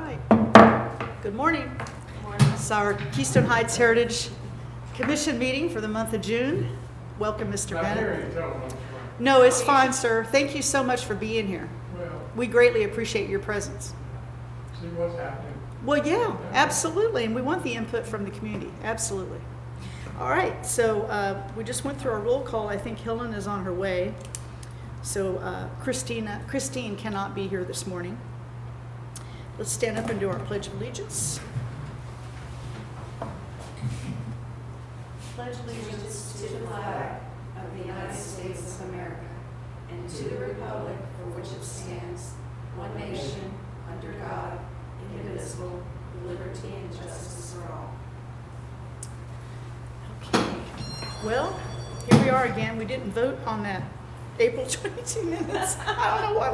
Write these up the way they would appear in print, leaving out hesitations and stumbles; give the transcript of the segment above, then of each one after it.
right. Good morning. It's our Keystone Heights Heritage Commission meeting for the month of June. Welcome, Mr. Bennett. No, it's fine, sir. Thank you so much for being here. Well, We greatly appreciate your presence. see what's happening. Well, yeah, absolutely, and we want the input from the community, absolutely. All right, so we just went through our roll call. I think Helen is on her way. So Christine cannot be here this morning. Let's stand up and do our Pledge of Allegiance. Pledge allegiance to the flag of the United States of America and to the republic for which it stands, one nation, under God, indivisible, with liberty and justice for all. Okay. Well, here we are again. We didn't vote on that April 22 minutes. I don't know why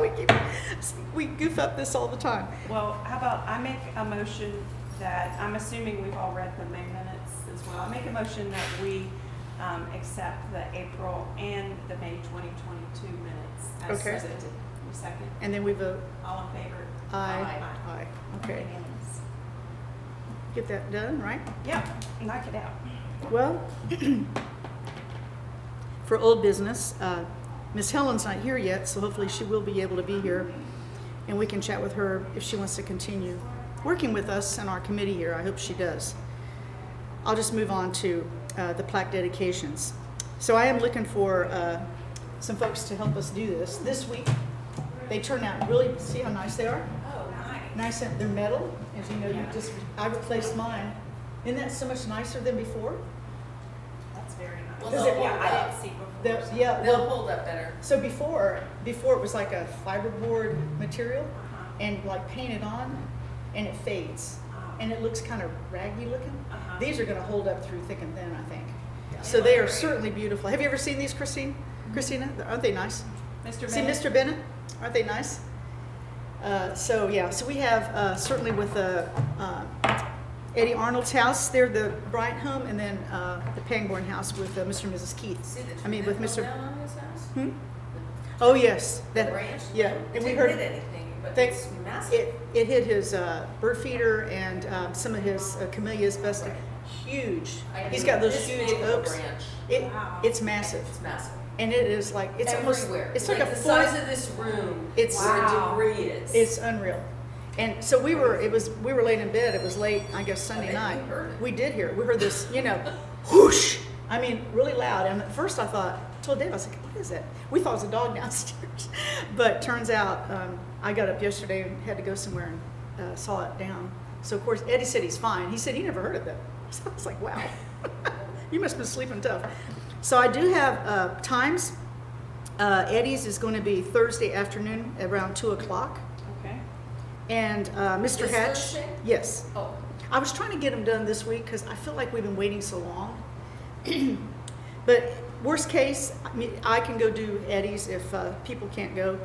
we goof up this all the time. Well, how about I make a motion that, I'm assuming we've all read the May minutes as well. I make a motion that we accept the April and the May 2022 minutes as Okay. presented. You second? And then we vote All in favor? aye. Aye. Okay. Unanimous. Get that done, right? Yep, knock it out. Well, for old business, Miss Helen's not here yet, so hopefully she will be able to be here, and we can chat with her if she wants to continue working with us in our committee here. I hope she does. I'll just move on to the plaque dedications. So I am looking for some folks to help us do this. This week, they turn out really, see how nice they are? Oh, nice. Nice, and they're metal, as you know, I replaced mine. Isn't that so much nicer than before? That's very nice. Well, Does they'll it- hold Yeah, I up. didn't see before. so- Yeah, They'll well, hold up better. so before it was like a fiberboard material Uh-huh. and like painted on, and it fades, Oh. and it looks kind of raggy looking. Uh-huh. These are gonna hold up through thick and thin, I think. Yeah. So they are certainly beautiful. Have you ever seen these, Christina? Aren't they nice? Mr. See, Bennett? Mr. Bennett, aren't they nice? So we have certainly with Eddie Arnold's house, they're the Bryant home, and then the Pangborn house with Mr. and Mrs. Keith. See the I mean, tree with that Mr. fell down on his house? Hmm? Oh, yes. The That, branch? yeah, It and we didn't heard hit anything, but they- it's massive. it hit his bird feeder and some of his camellias busted. Huge. I He's mean, got those this huge big of a oaks. branch. Wow. It's massive, It's massive. and it is like it's almost Everywhere. it's like a the fourth. size of this room. It's- where Wow. debris is. It's unreal. And so we were late in bed. It was late, I guess, Sunday bet night. you heard it. We did hear it. We heard this, whoosh. I mean, really loud. And at first I told Dave, I was like, what is that? We thought it was a dog downstairs. But turns out, I got up yesterday and had to go somewhere and saw it down. So of course, Eddie said he's fine. He said he never heard of that. So I was like, wow, you must have been sleeping tough. So I do have times. Eddie's is going to be Thursday afternoon around 2:00. Okay. And Mr. This Hatch, Thursday? yes. Oh, I was trying to get them done this week because I feel like we've been waiting so long. But worst case, I can go do Eddie's if people can't go.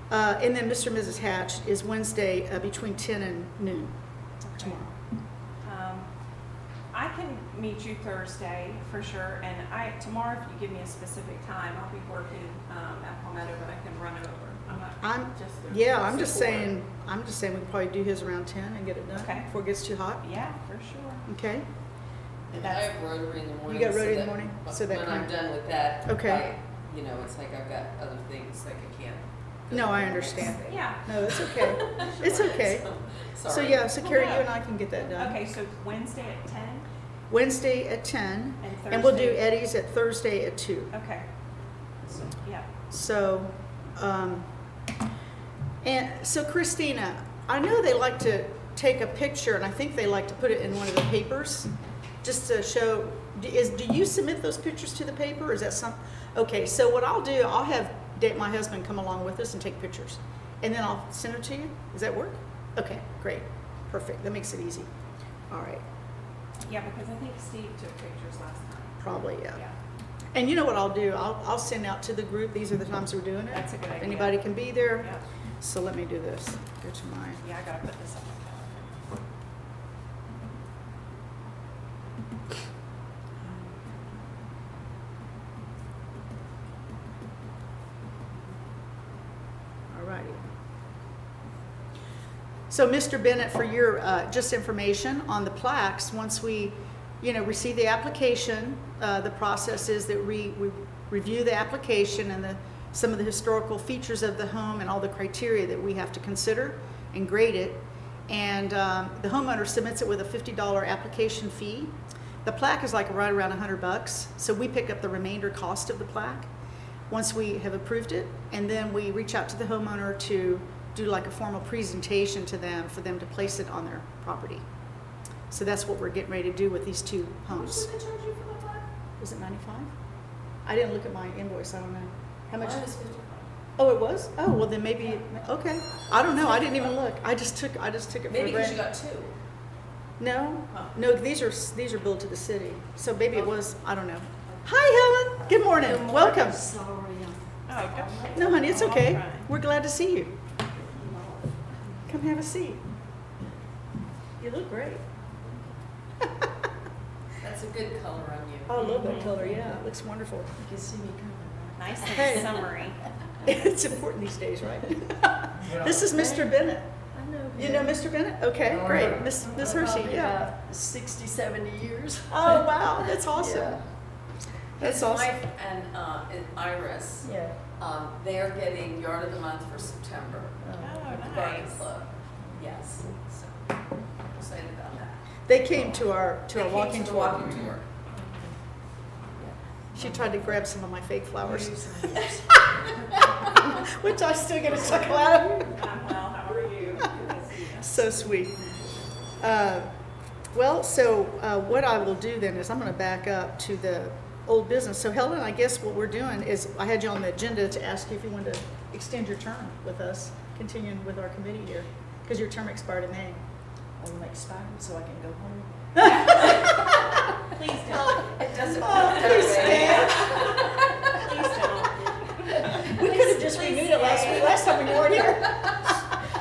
And then Mr. and Mrs. Hatch is Wednesday between 10 and noon tomorrow. I can meet you Thursday for sure, and tomorrow if you give me a specific time, I'll be working at Palmetto, but I can run over. I'm just saying we can probably do his around 10 and get it done Okay. before it gets too hot. Yeah, for sure. Okay? and I have Rotary in the morning. You got so Rotary in the that morning? So that when kind I'm of- done with that, Okay. it's like I've got other things like I can't. go No, to I the next understand. thing. Yeah. No, it's okay. It's okay. So, So sorry. yeah, so Carrie, you and I can get that done. Okay, so Wednesday at 10? Wednesday at 10, And and we'll do Thursday? Eddie's at Thursday at 2. Okay. So, yeah. So, and so Christina, I know they like to take a picture, and I think they like to put it in one of the papers, just to show. Do you submit those pictures to the paper? Or is that some? Okay, so what I'll do, I'll have my husband come along with us and take pictures, and then I'll send them to you. Does that work? Okay, great, perfect. That makes it easy. All right, Yeah, because I think Steve took pictures last time. probably yeah. Yeah. And you know what I'll do? I'll send out to the group. These are the times we're doing it. That's a good idea. Anybody can be there. Yeah. So let me do this. Go to mine. Yeah, I gotta put this on my calendar. Alrighty. So Mr. Bennett, for your, just information on the plaques, once we, receive the application, the process is that we review the application and some of the historical features of the home and all the criteria that we have to consider and grade it. And the homeowner submits it with a $50 application fee. The plaque is like right around $100, so we pick up the remainder cost of the plaque once we have approved it, and then we reach out to the homeowner to do like a formal presentation to them for them to place it on their property. So that's what we're getting ready to do with these two homes. How much did they charge you for the plaque? Was it 95? I didn't look at my invoice, I don't know. How much? Mine was 55. Oh, it was? Oh, well then maybe, okay. I don't know, I didn't even look. I just took it for Maybe because granted. you got two. No, Huh. no, these are billed to the city. So maybe it was, I don't know. Hi, Helen. Good morning. Welcome. Oh, don't. No, honey, it's okay. All right. We're glad to see you. Come have a seat. You look great. That's a good color on you. Oh, I love that color. Yeah, it looks wonderful. You can see me coming, right? Nice Hey. and summery. It's important these days, right? Yeah. This is Mr. Bennett. I know. You know Mr. Bennett? Okay, Oh, great. yeah. Miss Hershey, yeah. 60, 70 years. Oh, wow, that's awesome. Yeah. That's His awesome. wife and Iris, Yeah. they're getting Yard of the Month for September. Oh, with the Garden nice. Club. Yes, so I'm excited about that. They came to our They came walking to the tour. walking tour. She tried to grab some of my fake flowers, Years. which I still get a chuckle out of. I'm well, how are you? Good to see you. So sweet. What I will do then is I'm going to back up to the old business. So Helen, I guess what we're doing is I had you on the agenda to ask you if you wanted to extend your term with us, continuing with our committee here, because your term expired in May. I'm expired so I can go home. Please don't. It doesn't Oh, work please that way. Please don't. We could have just renewed it last time when you weren't here.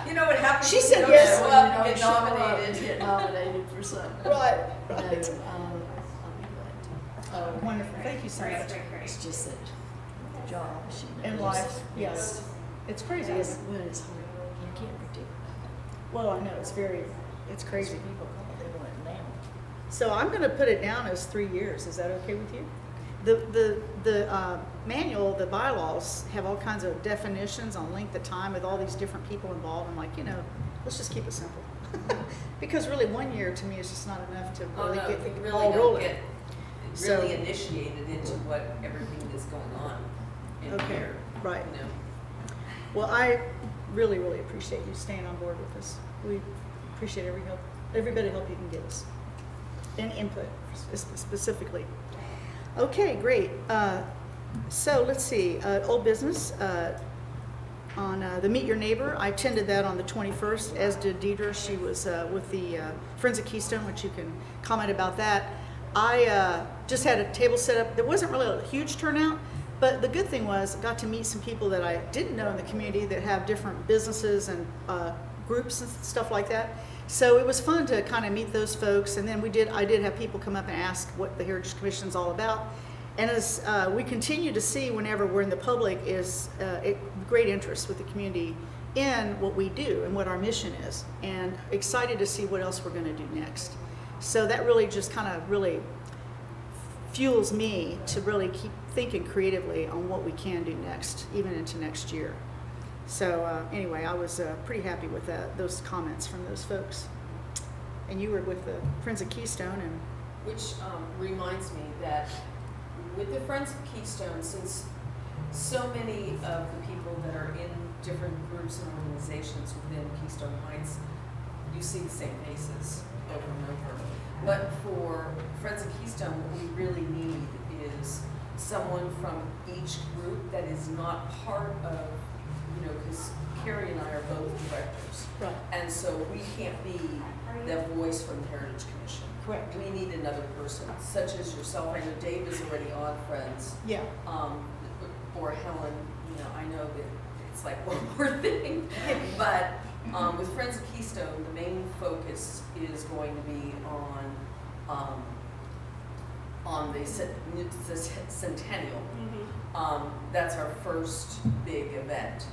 You know what happens? She when said you don't yes. show When up, you you don't get show up, nominated. Get nominated for something. Right, No, right. I'll be glad to. Oh, wonderful. Thank you so Great, much. great, great. It's just that the job, she knows. In life, yes. It's crazy, It's, isn't it? when it's hard, you can't predict. Well, I know, it's crazy. People call, they want it now. So I'm going to put it down as 3 years. Is that okay with you? The manual, the bylaws have all kinds of definitions on length of time with all these different people involved. I'm like, let's just keep it simple. Because really 1 year to me is just not enough to Oh, really no, get you the really ball don't rolling. get So- really initiated into what everything is going on in Okay, here. right. You know. Well, I really, really appreciate you staying on board with us. We appreciate every bit of help you can give us, and input specifically. Okay, great. So let's see, old business. On the Meet Your Neighbor, I attended that on the 21st, as did Deidre. She was with the Friends of Keystone, which you can comment about that. I just had a table set up. There wasn't really a huge turnout, but the good thing was I got to meet some people that I didn't know in the community that have different businesses and groups and stuff like that. So it was fun to kind of meet those folks. And then I did have people come up and ask what the Heritage Commission is all about. And as we continue to see whenever we're in the public is great interest with the community in what we do and what our mission is, and excited to see what else we're going to do next. So that really just kind of really fuels me to really keep thinking creatively on what we can do next, even into next year. So anyway, I was pretty happy with those comments from those folks. And you were with the Friends of Keystone, and Which reminds me that with the Friends of Keystone, since so many of the people that are in different groups and organizations within Keystone Heights, you see the same faces over and over. But for Friends of Keystone, what we really need is someone from each group that is not part of, because Carrie and I are both directors. right, And so we can't be the voice from the Heritage Commission. correct. We need another person, such as yourself. I know Dave is already on Friends. Yeah, Or Helen, I know that it's like one more thing. But with Friends of Keystone, the main focus is going to be on the centennial. That's our first big event.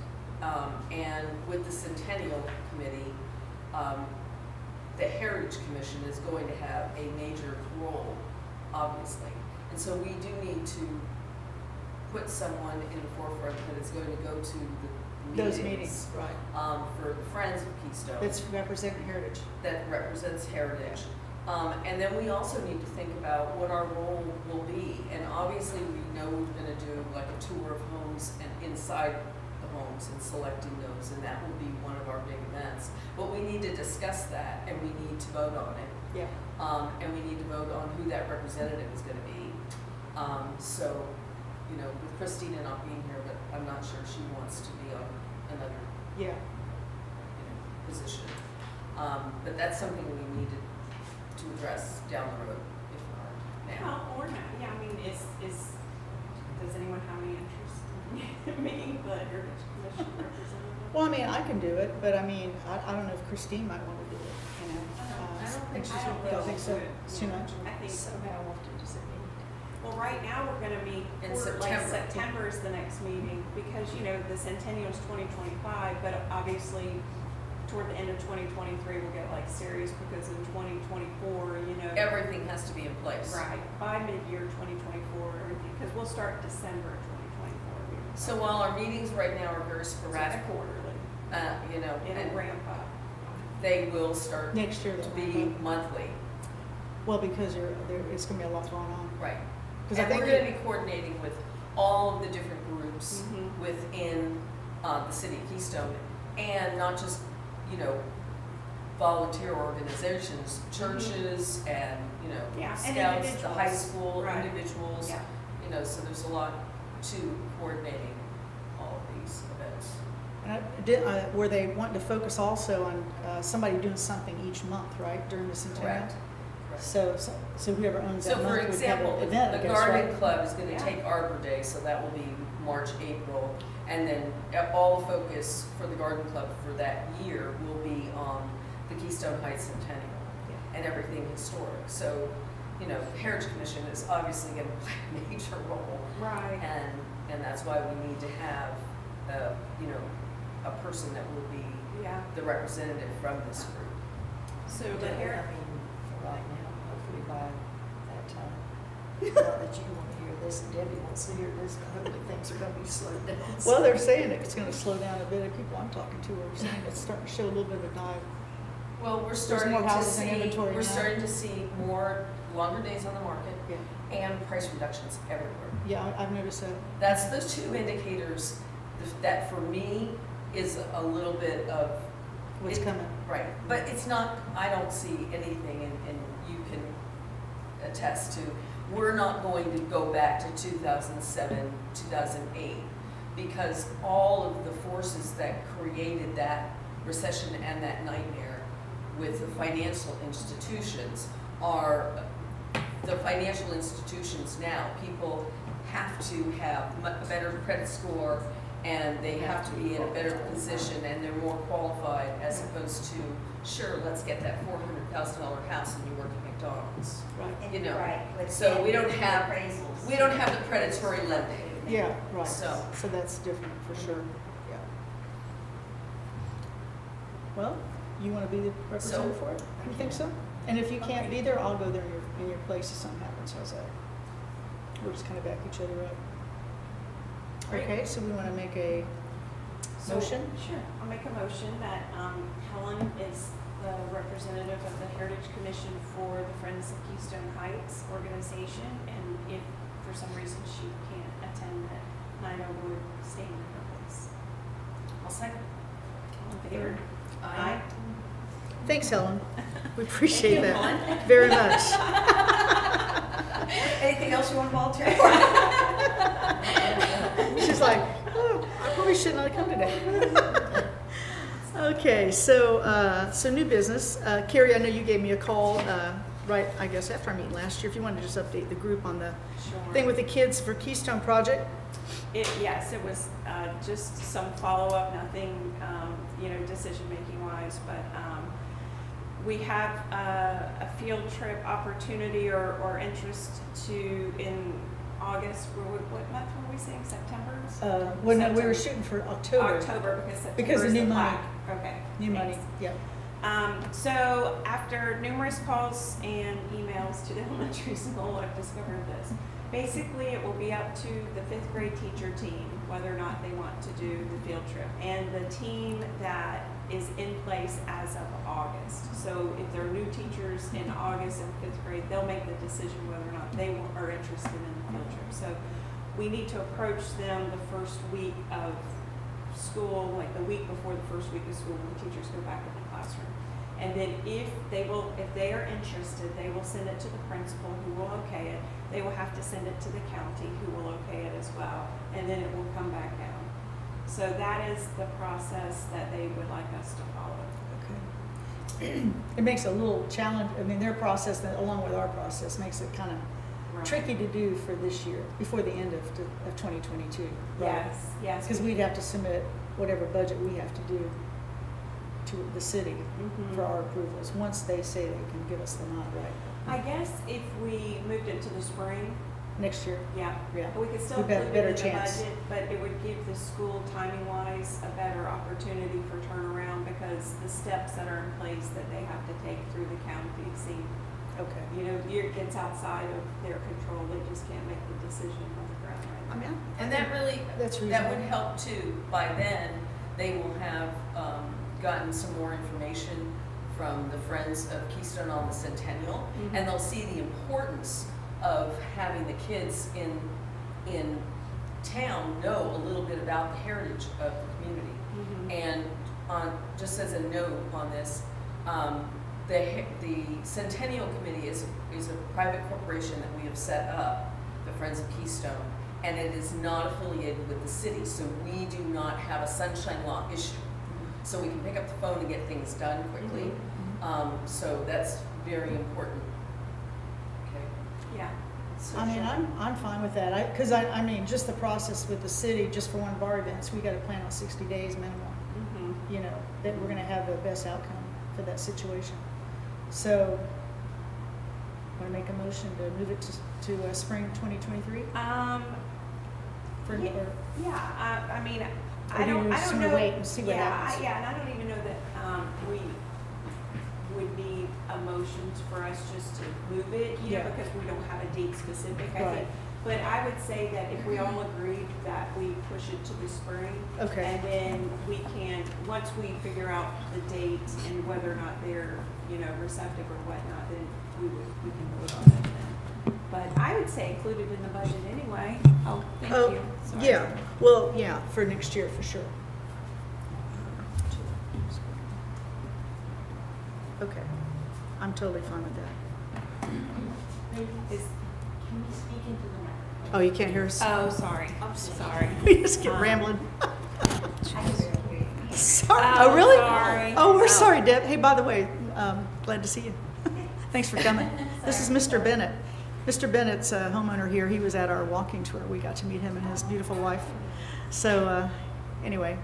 And with the Centennial Committee, the Heritage Commission is going to have a major role, obviously. And so we do need to put someone in the forefront that is going to go to the Those meetings, right. for the Friends of Keystone That's representing heritage. that represents heritage. And then we also need to think about what our role will be. And obviously, we know we're going to do like a tour of homes and inside the homes and selecting those, and that will be one of our big events. But we need to discuss that, and we need to vote on it. Yeah. And we need to vote on who that representative is going to be. So, you know, with Christina not being here, but I'm not sure she wants to be on another Yeah. position. But that's something we need to address down the road, if not now. Well, or not, yeah, I mean, does anyone have any interest in meeting the Heritage Commission representative? Well, I mean, I can do it, but I mean, I don't know if Christine might want to do it, you know. I don't think she's- so. don't think so. It's too much. I think so. Somehow want to just meet. Well, right now, we're gonna meet, In like September. September is the next meeting, because, you know, the centennial's 2025, but obviously, toward the end of 2023, we'll get like serious, because in 2024, you know. Everything has to be in place. Right, by mid-year 2024, everything, because we'll start December 2024. So while our meetings right now are very It's sporadic, quarterly, you know, it'll and ramp up. they will start Next year. to they'll be ramp up. monthly. Well, because it's gonna be a lot going on. Right. 'Cause I And we're think gonna be coordinating with all of the different groups Mhm. within the city of Keystone, and not just, you know, volunteer organizations, churches and, you know, Yeah, and scouts, the high individuals. school, Right. individuals, Yeah. you know, so there's a lot to coordinating all of these events. And were they wanting to focus also on somebody doing something each month, right, during the centennial? Correct. Correct. So whoever owns So that for month would have example, an event, I the guess, garden right? club is gonna Yeah. take Arbor Day, so that will be March, April. And then all the focus for the garden club for that year will be on the Keystone Heights Centennial and everything historic. So, you know, the Heritage Commission is obviously gonna play a major role. Right. And that's why we need to have, you know, a person that will be Yeah, the representative from this group. so I the mean, Heritage. for right now, hopefully by that time. Not that you want to hear this, and Debbie wants to hear this, but hopefully things are going to be slowed down. Well, they're saying it's gonna slow down a bit. The people I'm talking to are saying it's starting to show a little bit of a dive. Well, we're more starting to houses in see, inventory we're now. starting to see more longer days on the market Yeah. and price reductions everywhere. Yeah, I've noticed that. That's those two indicators that for me is a little bit of. What's it- coming. Right, but it's not, I don't see anything, and you can attest to, we're not going to go back to 2007, 2008, because all of the forces that created that recession and that nightmare with the financial institutions are, the financial institutions now, people have to have a better credit score, and they have to be in a better position, and they're more qualified, as opposed to, sure, let's get that $400,000 house and you work at McDonald's. Right. You know, Right, but so then we don't the have, appraisals. we don't have the predatory lending. Yeah, right. So- So that's different for sure, yeah. Well, you wanna be the representative for it? You think so? And if you can't be there, I'll go there in your place if something happens, how's that? We'll just kinda back each other up. Great. Okay, so we wanna make a So- motion? Sure, I'll make a motion that Helen is the representative of the Heritage Commission for the Friends of Keystone Heights organization, and if for some reason she can't attend, that Nina would stay in her place. I'll second. All in favor? Aye. Thanks, Helen. We appreciate Thank you, that Helen. very much. Anything else you want to volunteer for? She's like, oh, I probably shouldn't have come today. Okay, so new business. Carrie, I know you gave me a call, right, I guess after our meeting last year, if you wanted to just update the group on the Sure. thing with the kids for Keystone Project. Yes, it was just some follow-up, nothing, decision-making wise, but we have a field trip opportunity or interest in August. What month were we saying, September? Well, no, we September. were shooting for October. October, because September Because of is new the money. plaque. Okay. New money, thanks. yeah. So after numerous calls and emails to the elementary school, I've discovered this. Basically, it will be up to the 5th grade teacher team whether or not they want to do the field trip. And the team that is in place as of August. So if there are new teachers in August in 5th grade, they'll make the decision whether or not they are interested in the field trip. So we need to approach them the first week of school, like the week before the first week of school when the teachers go back in the classroom. And then if they are interested, they will send it to the principal who will okay it. They will have to send it to the county who will okay it as well. And then it will come back down. So that is the process that they would like us to follow. Okay. It makes a little challenge, I mean, their process, along with our process, makes it kind of Right. tricky to do for this year, before the end of 2022. Right? Yes. Because we'd have to submit whatever budget we have to do to the city Mhm. for our approvals, once they say they can give us the nod, right? I guess if we moved it to the spring, Next year, yeah, yeah. we could still We've got a include better it in the chance. budget, but it would give the school timing-wise a better opportunity for turnaround because the steps that are in place that they have to take through the county seem, Okay. it's outside of their control. They just can't make the decision on the ground I right now. mean, And that really, That's that reasonable. would help too. By then, they will have gotten some more information from the Friends of Keystone on the Centennial, Mhm. and they'll see the importance of having the kids in town know a little bit about the heritage of the community. Mhm. And just as a note on this, the Centennial Committee is a private corporation that we have set up, the Friends of Keystone, and it is not affiliated with the city, so we do not have a sunshine law issue. So we can pick up the phone and get things done quickly. So that's very important. Okay. Yeah. I mean, I'm fine with that, because I mean, just the process with the city, just for one of our events, we got to plan on 60 days minimum, Mhm. That we're going to have the best outcome for that situation. So, want to make a motion to move it to spring 2023? Yeah, I mean, Or do you I just don't wanna know. wait and see what happens? Yeah, and I don't even know that, we would need a motion for us just to move it, Yeah. because we don't have a date specific, I Right. think. But I would say that if we all agreed that we push it to the spring. Okay. And then we can, once we figure out the date and whether or not they're, receptive or whatnot, then we can vote on it then. But I would say include it in the budget anyway. Oh, thank Oh, you. Sorry. yeah, well, yeah, for next year, for sure. Okay, I'm totally fine with that. Is- Can we speak into the microphone? Oh, you can't hear us? Oh, sorry. I'm Sorry. We just get rambling. I can barely hear you. Sorry. Oh, Oh, really? sorry. Oh, we're Oh. sorry, Deb. Hey, by the way, glad to see you. Thanks for coming. This is Mr. Bennett. Mr. Bennett's a homeowner here. He was at our walking tour. We got to meet him and his beautiful wife. So, anyway,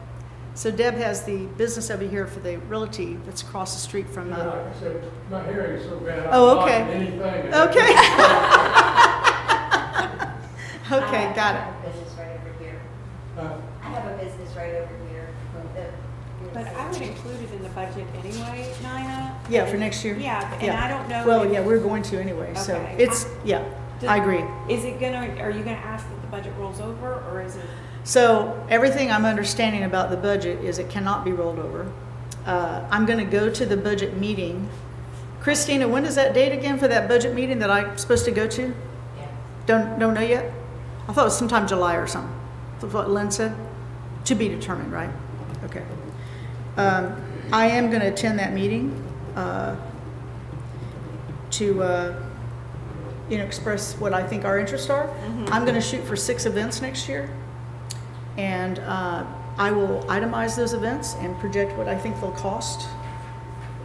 so Deb has the business over here for the realty that's across the street from. Like I said, my hearing is so bad. Oh, I'm okay. blocking anything. Okay. Okay, got I it. have a business right over here. Uh, I have a business right over here. But I would include it in the budget anyway, Nina. Yeah, for next year? Yeah, and I don't know. Well, if- yeah, we're going to anyway, so Okay. it's, yeah, I agree. Are you gonna ask that the budget rolls over, or is it? So everything I'm understanding about the budget is it cannot be rolled over. I'm going to go to the budget meeting. Christina, when is that date again for that budget meeting that I'm supposed to go to? Yeah. Don't know yet? I thought it was sometime July or something. That's what Lynn said? To be determined, right? Okay. I am going to attend that meeting to express what I think our interests are. I'm going to shoot for 6 events next year. And I will itemize those events and project what I think they'll cost.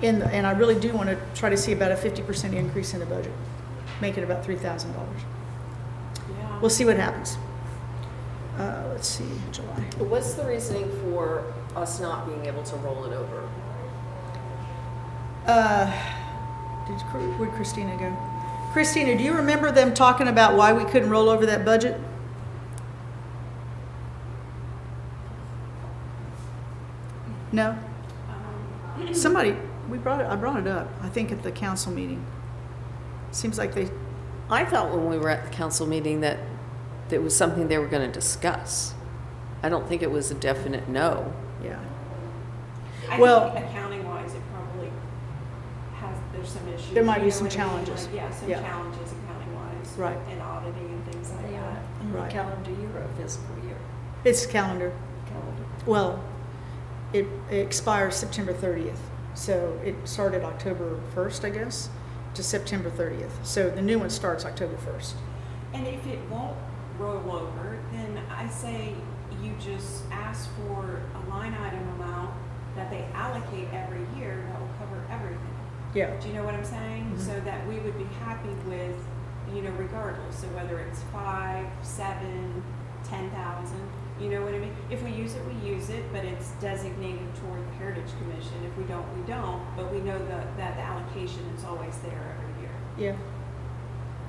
And I really do want to try to see about a 50% increase in the budget, make it about $3,000. Yeah. We'll see what happens. Let's see, July. What's the reasoning for us not being able to roll it over? Where'd Christina go? Christina, do you remember them talking about why we couldn't roll over that budget? No? Somebody, I brought it up, I think at the council meeting. Seems like they, I thought when we were at the council meeting that it was something they were going to discuss. I don't think it was a definite no. yeah. I Well- think accounting wise, it probably there's some issues. There might be you know some what I mean? challenges. Like, yeah, some Yeah. challenges accounting wise. Right. And auditing and things like They are that. Right. calendar year or fiscal year? It's calendar. Calendar. Well, it expires September 30th. So it started October 1st, I guess, to September 30th. So the new one starts October 1st. And if it won't roll over, then I say you just ask for a line item amount that they allocate every year that will cover everything. Yeah. Do you know what I'm saying? Mhm. So that we would be happy with, regardless. So whether it's 5, 7, 10,000, you know what I mean? If we use it, we use it, but it's designated toward the Heritage Commission. If we don't, we don't. But we know that the allocation is always there every year.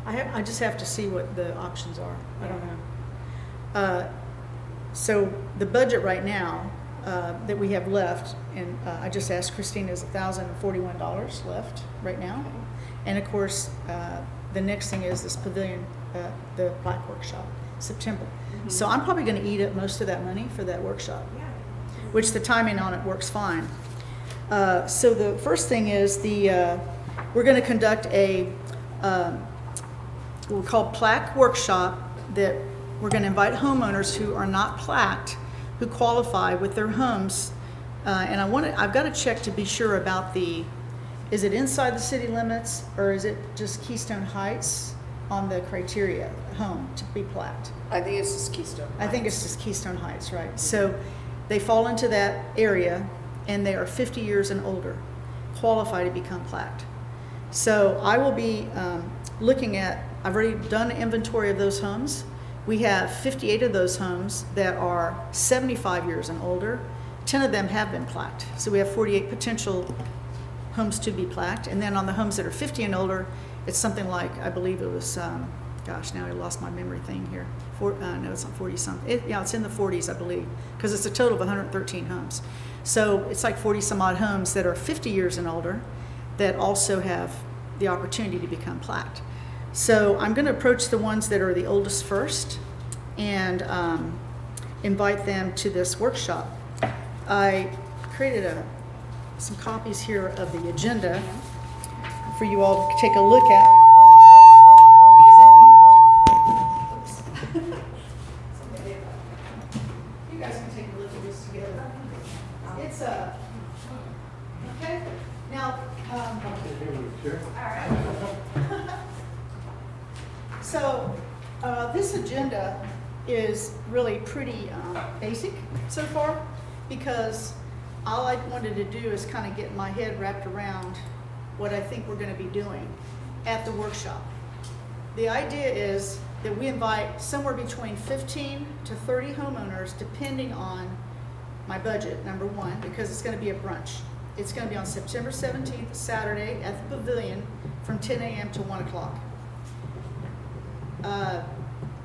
Yeah. I just have to see what the options are. I don't know. So the budget right now that we have left, and I just asked Christina, is $1,041 left right now. And of course, the next thing is this pavilion, the plaque workshop, September. So I'm probably going to eat up most of that money for that workshop, Yeah. which the timing on it works fine. So the first thing is we're going to conduct a we'll call plaque workshop that we're going to invite homeowners who are not plaqued, who qualify with their homes. And I've got to check to be sure about is it inside the city limits or is it just Keystone Heights on the criteria home to be plaqued? I think it's just Keystone. I think it's just Keystone Heights, right? So they fall into that area and they are 50 years and older, qualify to become plaqued. So I will be looking at, I've already done an inventory of those homes. We have 58 of those homes that are 75 years and older. 10 of them have been plaqued. So we have 48 potential homes to be plaqued. And then on the homes that are 50 and older, it's something like, I believe it was, now I lost my memory thing here. No, it's not 40 something. Yeah, it's in the 40s, I believe, because it's a total of 113 homes. So it's like 40 some odd homes that are 50 years and older that also have the opportunity to become plaqued. So I'm going to approach the ones that are the oldest first and invite them to this workshop. I created some copies here of the agenda for you all to take a look at. You guys can take a look at this together. It's okay. Now, so this agenda is really pretty basic so far because all I wanted to do is kind of get my head wrapped around what I think we're going to be doing at the workshop. The idea is that we invite somewhere between 15 to 30 homeowners depending on my budget, number one, because it's going to be a brunch. It's going to be on September 17th, Saturday, at the Pavilion from 10 a.m. to 1 o'clock.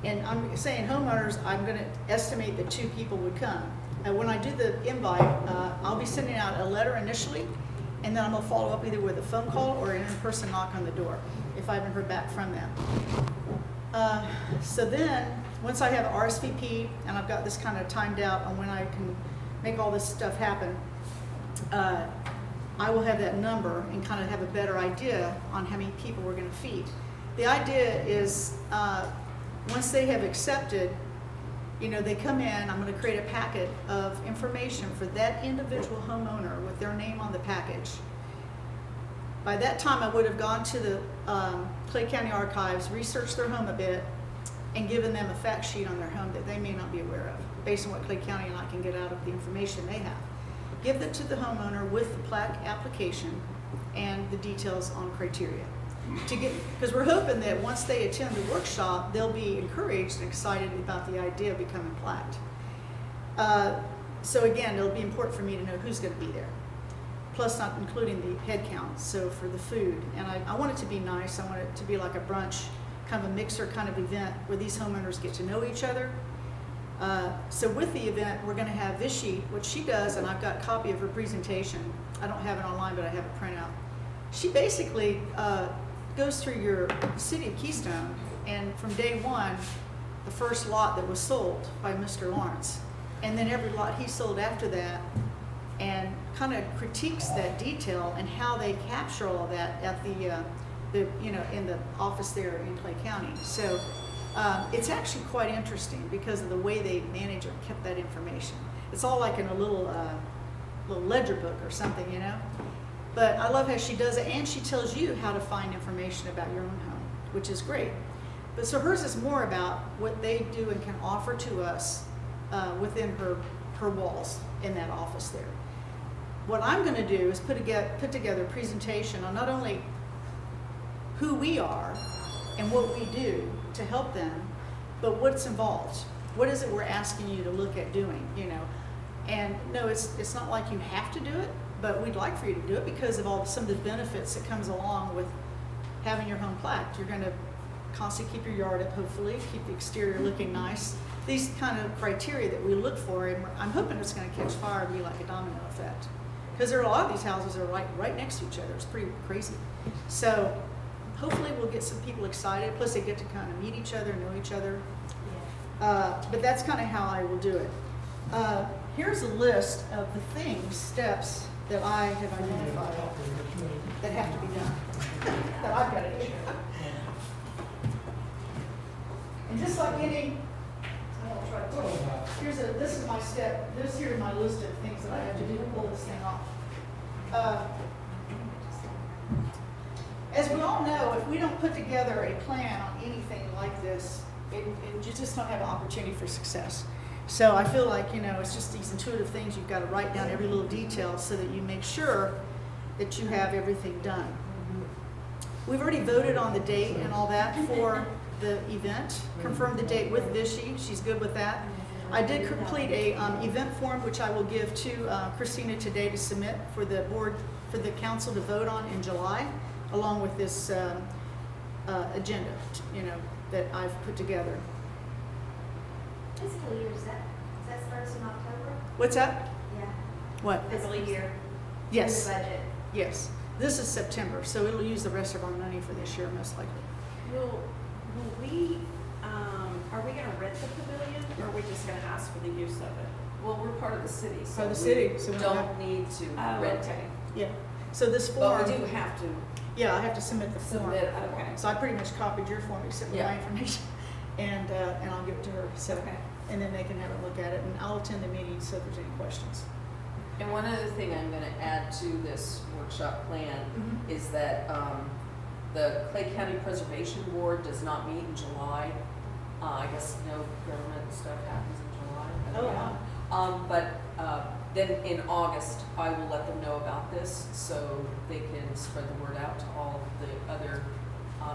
And I'm saying homeowners, I'm going to estimate that 2 people would come. And when I do the invite, I'll be sending out a letter initially, and then I'm going to follow up either with a phone call or an in-person knock on the door if I haven't heard back from them. So then, once I have RSVP and I've got this kind of timed out on when I can make all this stuff happen, I will have that number and kind of have a better idea on how many people we're going to feed. The idea is once they have accepted, they come in, I'm going to create a packet of information for that individual homeowner with their name on the package. By that time, I would have gone to the Clay County Archives, researched their home a bit, and given them a fact sheet on their home that they may not be aware of, based on what Clay County and I can get out of the information they have. Give that to the homeowner with the plaque application and the details on criteria. Because we're hoping that once they attend the workshop, they'll be encouraged and excited about the idea of becoming plaqued. So again, it'll be important for me to know who's going to be there, plus not including the head count, so for the food. And I want it to be nice. I want it to be like a brunch, kind of a mixer kind of event where these homeowners get to know each other. So with the event, we're gonna have this sheet, what she does, and I've got a copy of her presentation. I don't have it online, but I have a printout. She basically goes through your city of Keystone, and from day one, the first lot that was sold by Mr. Lawrence, and then every lot he sold after that, and kind of critiques that detail and how they capture all that at the in the office there in Clay County. So it's actually quite interesting because of the way they manage and kept that information. It's all like in a little ledger book or something, you know. But I love how she does it, and she tells you how to find information about your own home, which is great. But so hers is more about what they do and can offer to us within her walls in that office there. What I'm going to do is put together a presentation on not only who we are and what we do to help them, but what's involved. What is it we're asking you to look at doing, you know? And no, it's not like you have to do it, but we'd like for you to do it because of some of the benefits that comes along with having your home plaqued. You're going to constantly keep your yard up, hopefully, keep the exterior looking nice. These kind of criteria that we look for, and I'm hoping it's going to catch fire and be like a domino effect. Because there are a lot of these houses that are right next to each other. It's pretty crazy. So hopefully we'll get some people excited. Plus they get to kind of meet each other, know each other. But that's kind of how I will do it. Here's a list of the steps that I have identified that have to be done, that I've got to do. And just like any, I'll try to this is my step, this here is my list of things that I have to do to pull this thing off. As we all know, if we don't put together a plan on anything like this, you just don't have an opportunity for success. So I feel like, you know, it's just these intuitive things. You've got to write down every little detail so that you make sure that you have everything done. We've already voted on the date and all that for the event, confirmed the date with Vichy. She's good with that. I did complete a event form, which I will give to Christina today to submit for the board, for the council to vote on in July, along with this agenda, you know, that I've put together. Fiscal year, that starts in October? What's that? Yeah. What? Fiscal year. Yes. The budget. Yes. This is September, so it'll use the rest of our money for this year, most likely. Will we, are we gonna rent the pavilion, or are we just gonna ask for the use of it? Well, we're part of the city, so Part of the we city, so we don't don't need to Oh, rent okay. it. Yeah. So this form. But we do have to Yeah, I have to submit the form. submit it. Okay. So I pretty much copied your form except for my Yeah. information, and I'll give it to her. So, Okay. and then they can have a look at it, and I'll attend the meeting so if there's any questions. And one other thing I'm gonna add to this workshop plan Mhm. is that, the Clay County Preservation Board does not meet in July. I guess no government stuff happens in July. I don't know. But then in August, I will let them know about this so they can spread the word out to all the other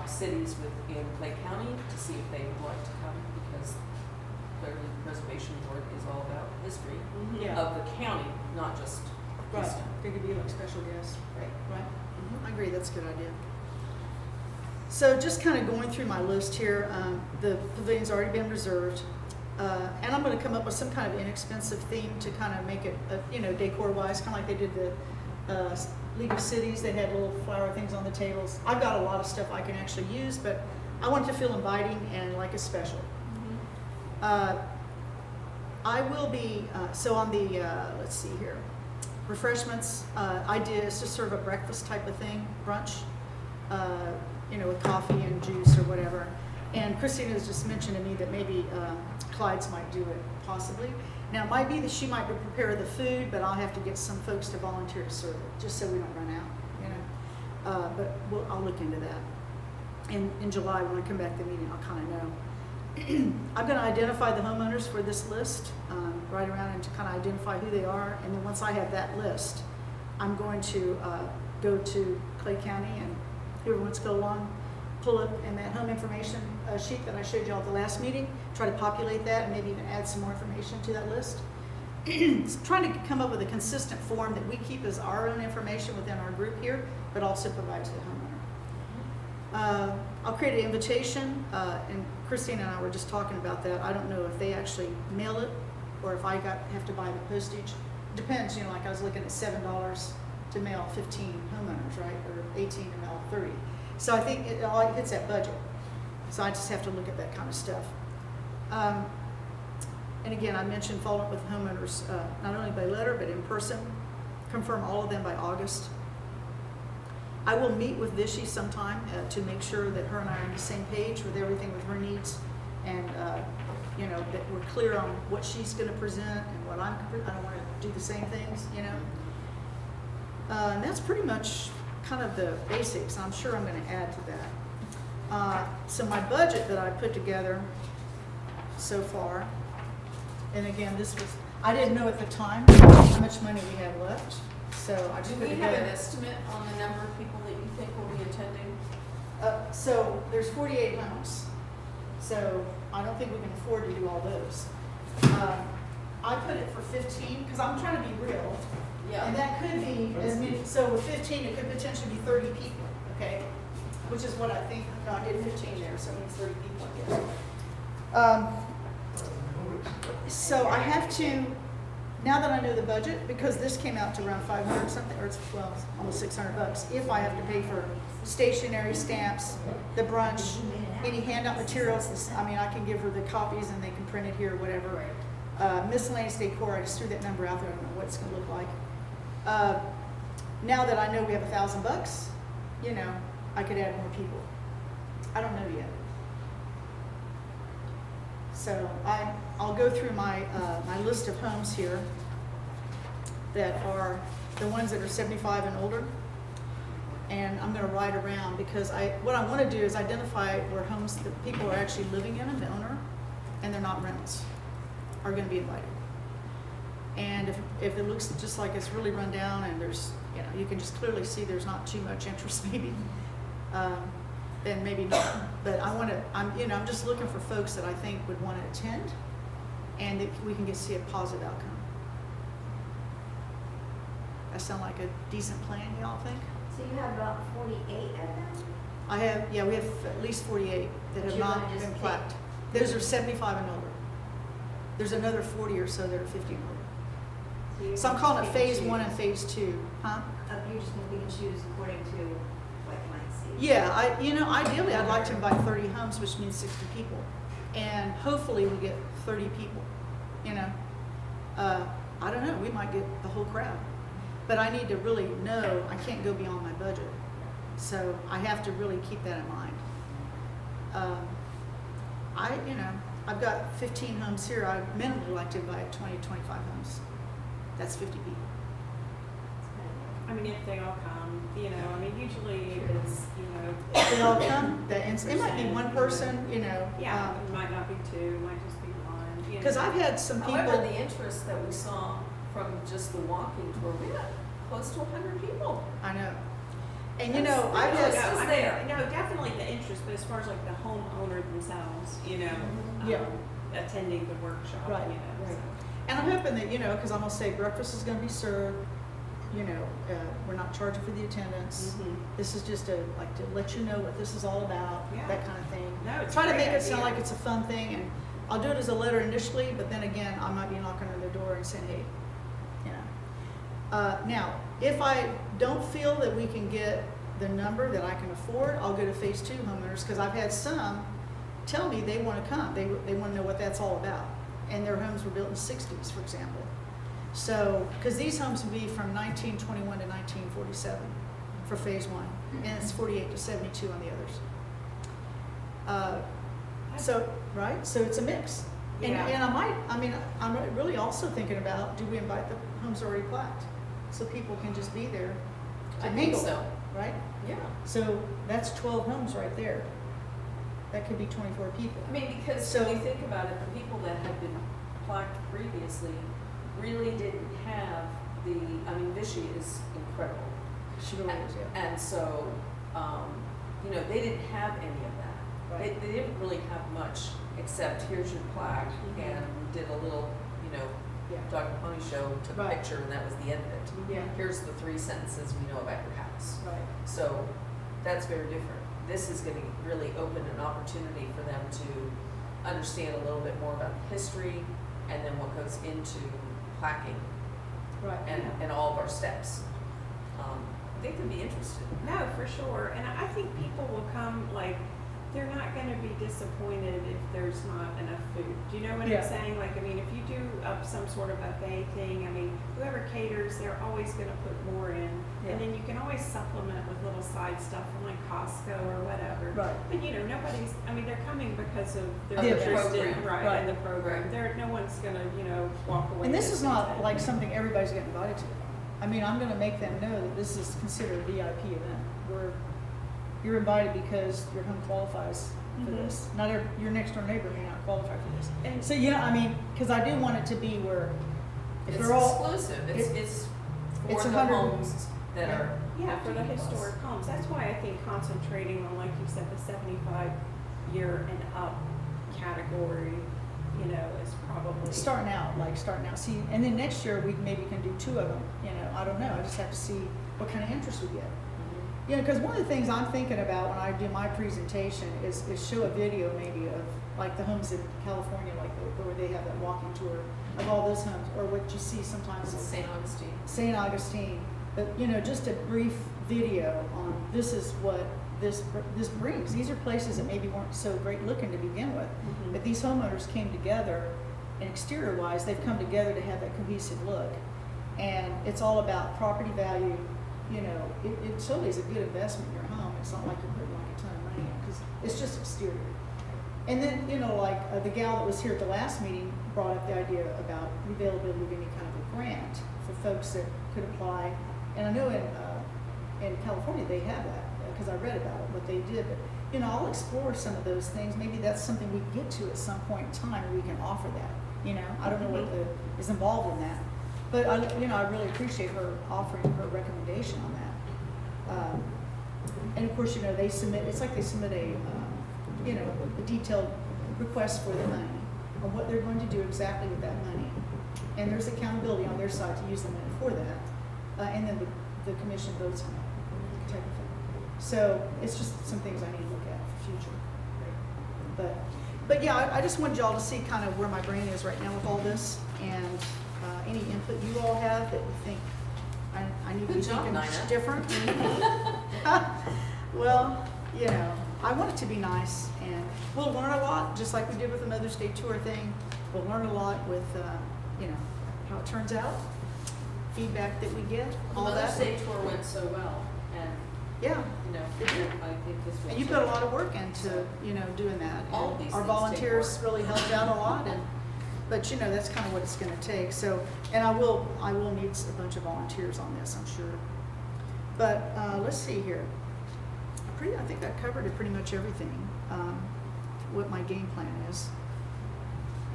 cities within Clay County to see if they would like to come, because clearly the Preservation Board is all about history Yeah. of the county, not just Right. Keystone. They could be like special guests. Right. Right. I agree, that's a good idea. So just kind of going through my list here, the pavilion's already been reserved. And I'm going to come up with some kind of inexpensive theme to kind of make it, decor-wise, kind of like they did the League of Cities. They had little flower things on the tables. I've got a lot of stuff I can actually use, but I want it to feel inviting and like a special. I will be, so on the, let's see here, refreshments, idea is to serve a breakfast type of thing, brunch, with coffee and juice or whatever. And Christina has just mentioned to me that maybe Clyde's might do it, possibly. Now, it might be that she might prepare the food, but I'll have to get some folks to volunteer to serve it, just so we don't run out, but I'll look into that. And in July, when I come back to the meeting, I'll kind of know. I'm going to identify the homeowners for this list, right around, and to kind of identify who they are. And then once I have that list, I'm going to go to Clay County, and whoever wants to go along, pull up in that home information sheet that I showed you all at the last meeting, try to populate that and maybe even add some more information to that list. Trying to come up with a consistent form that we keep as our own information within our group here, but also provide to the homeowner. I'll create an invitation, and Christine and I were just talking about that. I don't know if they actually mail it or if I have to buy the postage. Depends, you know, like I was looking at $7 to mail 15 homeowners, right? Or 18 to mail 30. So I think it all hits that budget. So I just have to look at that kind of stuff. And again, I mentioned follow up with homeowners, not only by letter, but in person. Confirm all of them by August. I will meet with Vichy sometime to make sure that her and I are on the same page with everything with her needs, and you know, that we're clear on what she's going to present and what I don't want to do the same things, you know. And that's pretty much kind of the basics. I'm sure I'm going to add to that. So my budget that I put together so far, and again, this was, I didn't know at the time how much money we had left, so I just Do put we together. have an estimate on the number of people that you think will be attending? So there's 48 homes, so I don't think we can afford to do all those. I put it for 15 because I'm trying to be real, and that could be as many. So with 15, it could potentially be 30 people, okay? Which is what I think. No, I did 15 there, so it means 30 people, I guess. So I have to, now that I know the budget, because this came out to around 500 something, or it's, well, it's almost $600. If I have to pay for stationery, stamps, the brunch, any handout materials, I mean, I can give her the copies and they can print it here or whatever. Miscellaneous decor, I just threw that number out there. I don't know what it's going to look like. Now that I know we have $1,000, you know, I could add more people. I don't know yet. So I'll go through my my list of homes here that are the ones that are 75 and older, and I'm going to ride around because what I want to do is identify where homes that people are actually living in, and the owner, and they're not rentals, are going to be invited. And if it looks just like it's really run down and there's, you know, you can just clearly see there's not too much interest, maybe. Then maybe not. But I'm just looking for folks that I think would want to attend, and that we can see a positive outcome. That sound like a decent plan, y'all think? So you have about 48 of them? We have at least 48 that have But you not wanna just been pick- plaqued. Those are 75 and older. There's another 40 or so that are 50 and older. So I'm calling it phase 1 and phase 2, huh? You're just going to pick and choose according to what you might see. Yeah, ideally I'd like to invite 30 homes, which means 60 people. And hopefully we get 30 people, you know. I don't know, we might get the whole crowd. But I need to really know I can't go beyond my budget. So I have to really keep that in mind. I've got 15 homes here. I minimally like to invite 20, 25 homes. That's 50 people. I mean, if they all come, you know, I mean, usually it's, you know. If they all come, it might be one person, you know. Yeah, it might not be two, it might just be one. you know. Because I've had some people. However, the interest that we saw from just the walking tour, we had close to 100 people. I know. And you know, I've That's- had. was I mean, there. No, definitely the interest, but as far as like the homeowner themselves, you know, Yeah. attending the workshop, Right, you know. right. So. And I'm hoping that, you know, because I'm going to say breakfast is going to be served, you know, we're not charging for the attendance. Mhm. This is just to let you know what this is all about, Yeah. that kind of thing. No, it's a Try to great make it sound idea. like it's a fun thing, and I'll do it as a letter initially, but then again, I might be knocking on their door and saying, hey, you know. Now, if I don't feel that we can get the number that I can afford, I'll go to phase 2 homeowners, because I've had some tell me they want to come. They want to know what that's all about. And their homes were built in the 60s, for example. So, because these homes would be from 1921 to 1947 for phase 1, and it's 48 to 72 on the others. So it's a mix. And, Yeah. and I'm really also thinking about, do we invite the homes already plaqued? So people can just be there I to think mingle, so. right? Yeah. So that's 12 homes right there. That could be 24 people. I mean, because So- when you think about it, the people that had been plaqued previously really didn't have Vichy is incredible. She really is, yeah. And so, they didn't have any of that. Right. They didn't really have much, except here's your plaque, Mhm. and we did a little, Yeah. dog and pony show, took a Right. picture, and that was the end of it. Yeah. Here's the 3 sentences we know about your house. Right. So that's very different. this is gonna really open an opportunity for them to understand a little bit more about the history and then what goes into plaquing Right. and all of our steps. I think they'd be interested. No, for sure, and I think people will come, like, they're not gonna be disappointed if there's not enough food. Do you know what Yeah. I'm saying? Like, I mean, if you do some sort of buffet thing, I mean, whoever caters, they're always gonna put more in. Yeah. And then you can always supplement with little side stuff from like Costco or whatever. Right. But you know, nobody's, I mean, they're coming because of their Of the interest in, program. right, Right. in the program. No one's gonna, you know, walk away. And this is not discontent. like something everybody's getting invited to. I mean, I'm gonna make them know that this is considered a VIP event, where you're invited because your home qualifies for Mhm. this. Not your next door neighbor may not qualify for this. And So, you know, I mean, because I do want it to be where, if It's they're all, exclusive, it's it's for the 100 homes that are. yeah, for the 50 plus. historic homes. That's why I think concentrating on, like you said, the 75-year and up category, you know, is probably. starting out, see, and then next year we maybe can do 2 of them, you know, I don't know, I just have to see what kind of interest we get. You know, because one of the things I'm thinking about when I do my presentation is show a video maybe of like the homes in California, like where they have that walking tour of all those homes, or what you see sometimes in St. Augustine. St. Augustine. But, you know, just a brief video on this is what this brings. These are places that maybe weren't so great looking to begin with. Mhm. But these homeowners came together, and exterior wise, they've come together to have that cohesive look. And it's all about property value. You know, it totally is a good investment in your home. It's not like you're putting like a ton of money in, because it's just exterior. And then, you know, like the gal that was here at the last meeting brought up the idea about the availability of any kind of a grant for folks that could apply. And I know in California they have that, because I read about it, what they did. But, you know, I'll explore some of those things. Maybe that's something we get to at some point in time, where we can offer that. You know, I don't know what is involved in that. But, I really appreciate her offering her recommendation on that. And of course, you know, it's like they submit a detailed request for the money, on what they're going to do exactly with that money. And there's accountability on their side to use the money for that. And then the commission votes on it, type of thing. So it's just some things I need to look at for future. But yeah, I just wanted y'all to see kind of where my brain is right now with all this, and any input you all have that you think I need to be Good job, thinking Nina. different. Well, you know, I want it to be nice, and we'll learn a lot, just like we did with the Mother's Day tour thing. We'll learn a lot with, how it turns out, feedback that we get, all Mother's that. Day tour went so well, and, Yeah, you know, It did. I think this will. and you put a lot of work into, doing that. All And these our things take volunteers work. really helped out a lot, but that's kind of what it's gonna take. So, and I will need a bunch of volunteers on this, I'm sure. But, let's see here. I think I covered it pretty much everything, what my game plan is.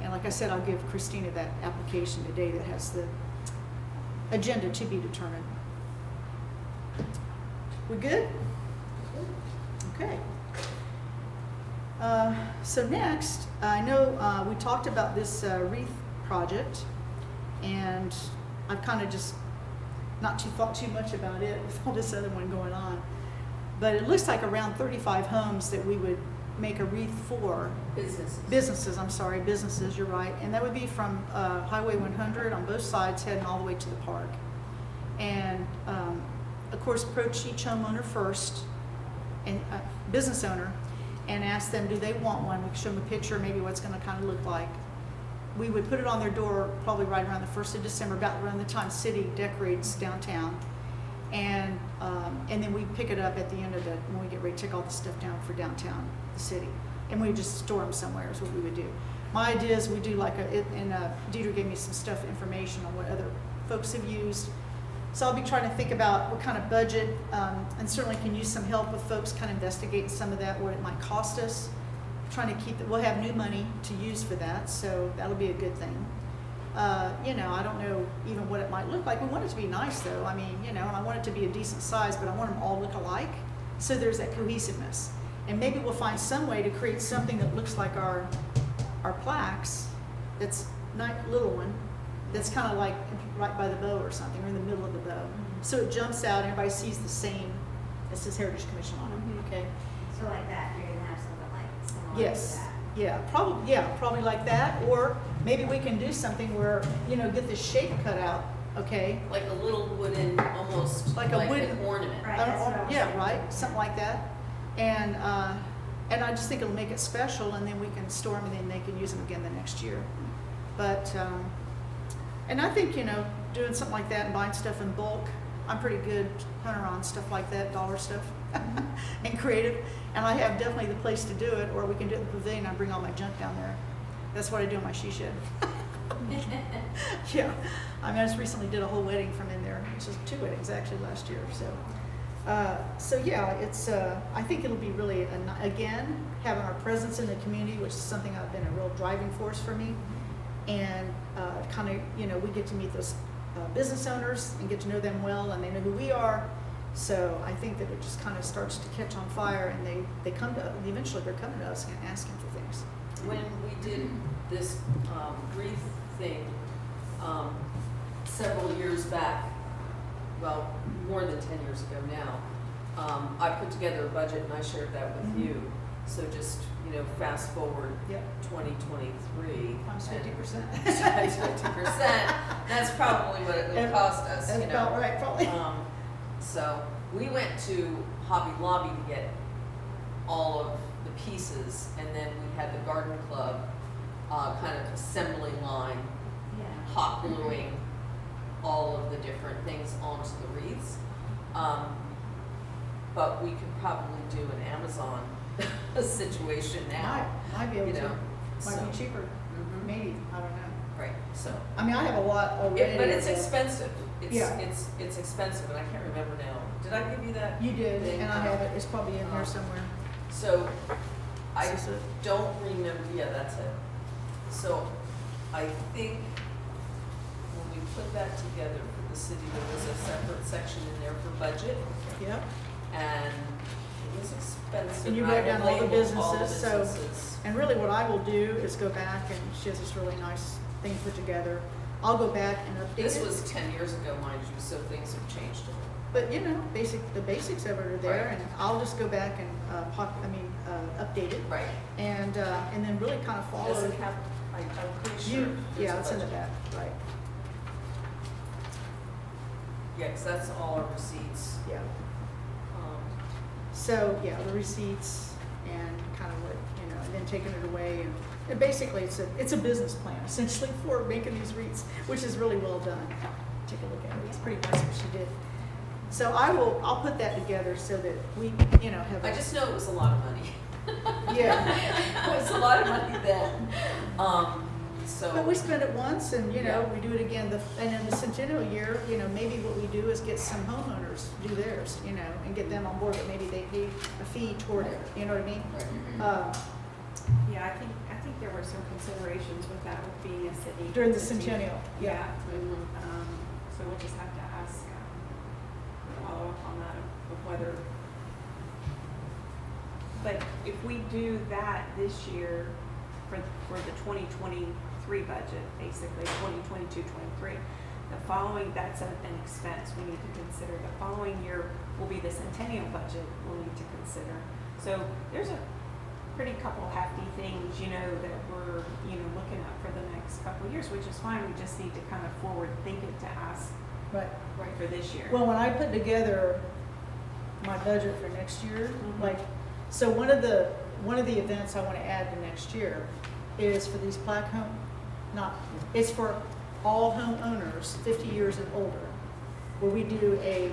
And like I said, I'll give Christina that application today that has the agenda to be determined. We good? Okay. So next, I know we talked about this wreath project, and I've kind of just not thought too much about it with all this other one going on. But it looks like around 35 homes that we would make a wreath for. Businesses, you're right. And that would be from Highway 100 on both sides, heading all the way to the park. And of course, approach each homeowner first, and business owner, and ask them, do they want one? We can show them a picture, maybe what's gonna kind of look like. We would put it on their door probably right around the 1st of December, about around the time city decorates downtown. And then we pick it up at the end of when we get ready to take all the stuff down for downtown, the city. And we just store them somewhere is what we would do. My idea is we do Deidre gave me some information on what other folks have used. So I'll be trying to think about what kind of budget, and certainly can use some help with folks kind of investigating some of that, what it might cost us. Trying to we'll have new money to use for that, so that'll be a good thing. I don't know even what it might look like. We want it to be nice though. I mean, and I want it to be a decent size, but I want them all to look alike. So there's that cohesiveness. And maybe we'll find some way to create something that looks like our plaques, that's not little one, that's kind of like right by the bow or something, or in the middle of the bow. So it jumps out, everybody sees the same, it says Heritage Commission on it, okay? So like that, you're gonna have something like similar to Yes, that. probably like that, or maybe we can do something where, get the shape cut out, okay? Like a little wooden, almost Like like a an wooden- ornament. Right, that's what I was Yeah, thinking. right, something like that. And I just think it'll make it special, and then we can store them, and then they can use them again the next year. But, and I think, doing something like that and buying stuff in bulk, I'm pretty good hunter on stuff like that, dollar stuff, and creative. And I have definitely the place to do it, or we can do it in the pavilion. I bring all my junk down there. That's what I do in my she shed. Yeah, I just recently did a whole wedding from in there, which is 2 weddings actually last year. So yeah, it's. I think it'll be really again having our presence in the community, which is something I've been a real driving force for me, and kind of we get to meet those business owners and get to know them well, and they know who we are. So I think that it just kind of starts to catch on fire, and they come to eventually they're coming to us and asking for things. When we did this wreath thing several years back, well, more than 10 years ago now, I put together a budget and I shared that with Mhm. you. So just, fast forward Yep. 2023. Times 50%. Times 50%. That's probably what it would cost us, That's about right, probably. So we went to Hobby Lobby to get all of the pieces, and then we had the garden club kind of assembly line, Yeah. hot gluing all of the different things onto the wreaths. But we could probably do an Amazon situation now, Might be able you to. know. Might so- be cheaper, Mhm. maybe. I don't know. Right, so. I mean, I have a lot already. But it's of- expensive. Yeah. It's expensive, and I can't remember now. Did I give you that? You did, thing? and I have it. It's probably in here somewhere. So, I Is this it? don't remember, yeah, that's it. So, I think when we put that together for the city, there was a separate section in there for budget, Yep. and it was expensive. And you I wrote down all the labeled all the businesses, so- businesses. And really what I will do is go back, and she has this really nice thing put together. I'll go back and update This it. was 10 years ago, mind you, so things have changed a little. But the basics of it are there, Right. and I'll just go back and update it, Right. and then really kind of follow. Does it have, I'm pretty sure. You, there's yeah, a it's in the budget. back, right? Yeah, 'cause that's all our receipts. Yeah. Um, So yeah, the receipts and kind of what and then taking it away, and basically it's a business plan essentially for making these REITs, which is really well done. Take a look at it. It's pretty nice what she did. So I'll put that together so that we have. I just know it was a lot of money. Yeah. It was a lot of money then. So. But we spend it once, and Yeah. we do it again. And in the centennial year, maybe what we do is get some homeowners to do theirs, and get them on board. But maybe they pay a fee toward it. You know what I mean? Right. Yeah, I think there were some considerations with that with being a city. During the entity. centennial, yeah. Mhm. So we'll just have to ask, follow up on that of whether. But if we do that this year for the 2023 budget, basically 2022-23, the following, that's an expense we need to consider. The following year will be the centennial budget we'll need to consider. So there's a pretty couple hefty things, that we're, looking at for the next couple of years, which is fine. We just need to kind of forward think it to ask Right. for this year. Well, when I put together my budget for next year, Mhm. so one of the events I want to add to next year is for these plaque it's for all homeowners 50 years and older, where we do a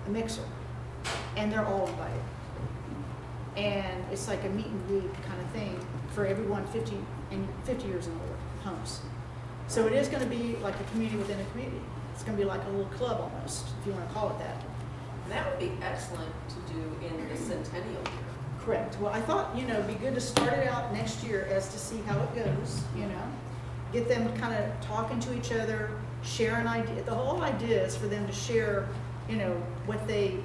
mixer, and they're all invited. And it's like a meet and greet kind of thing for everyone 50 years and older homes. So it is going to be like a community within a community. It's going to be like a little club almost, if you want to call it that. And that would be excellent to do in the centennial year. Correct. Well, I thought, it'd be good to start it out next year as to see how it goes, Get them kind of talking to each other, share an idea. The whole idea is for them to share, what they,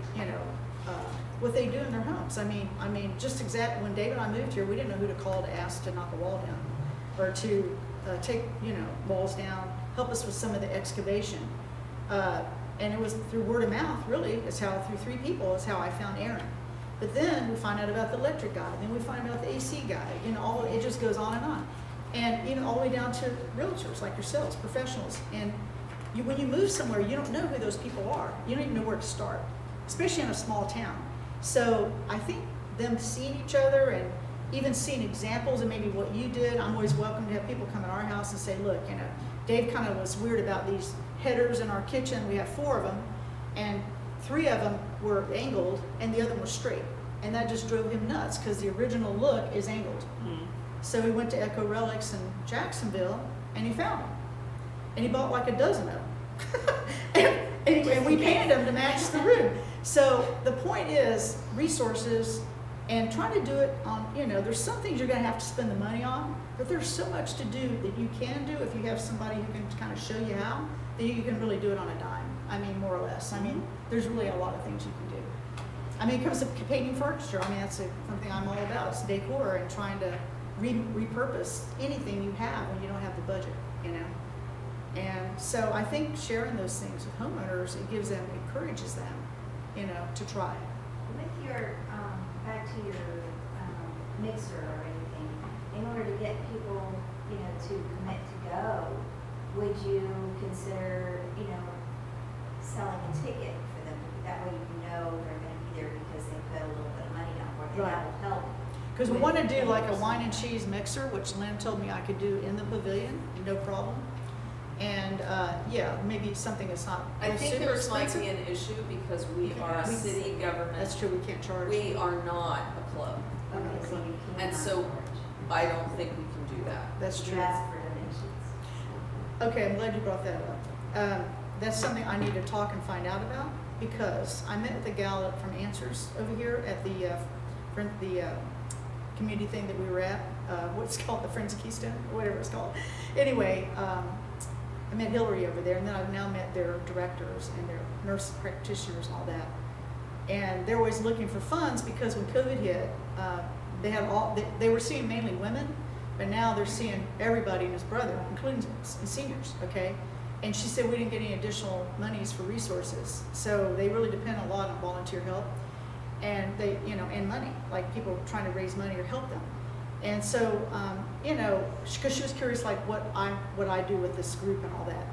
what they do in their homes. I mean, just exactly when David and I moved here, we didn't know who to call to ask to knock a wall down or to take, walls down, help us with some of the excavation. And it was through word of mouth, really, through 3 people is how I found Aaron. But then we find out about the electric guy, then we find out about the AC guy, you know, all, it just goes on and on. And, you know, all the way down to realtors like yourselves, professionals. And you, when you move somewhere, you don't know who those people are. You don't even know where to start, especially in a small town. So I think them seeing each other and even seeing examples of maybe what you did, I'm always welcome to have people come in our house and say, look, you know, Dave kind of was weird about these headers in our kitchen. We have 4 of them, and 3 of them were angled and the other one was straight. And that just drove him nuts because the original look is angled. So he went to Echo Relics in Jacksonville and he found them. And he bought like a dozen of them. and we painted them to match the room. So the point is resources and trying to do it on, you know, there's some things you're going to have to spend the money on, but there's so much to do that you can do if you have somebody who can kind of show you how, that you can really do it on a dime. I mean, more or less. I mean, there's really a lot of things you can do. I mean, it comes to painting furniture. I mean, that's something I'm all about. It's decor and trying to repurpose anything you have when you don't have the budget, you know. And so I think sharing those things with homeowners, it gives them, encourages them, you know, to try. With your, back to your mixer or anything, in order to get people, you know, to commit to go, would you consider, you know, selling a ticket for them? That way you know they're going to be there because they put a little bit of money down for it, and Right. that will help. Because we with want to do like a things. wine and cheese mixer, which Lynn told me I could do in the pavilion, no problem. And, yeah, maybe something that's not I think super there's might expensive. be an issue because we are a We- city government. That's true, we can't charge. We are not a club. Okay, so you And cannot so- charge. I don't think we can do that. That's You true. ask for donations. Okay, I'm glad you brought that up. That's something I need to talk and find out about, because I met with a gal from Answers over here at the community thing that we were at, what's it called, the Friends of Keystone, or whatever it's called. Anyway, I met Hillary over there, and then I've now met their directors and their nurse practitioners and all that. And they're always looking for funds because when COVID hit, they were seeing mainly women, but now they're seeing everybody and his brother, including seniors, okay? And she said we didn't get any additional monies for resources. So they really depend a lot on volunteer help and they, you know, and money, like people trying to raise money or help them. And so, you know, because she was curious like what I do with this group and all that.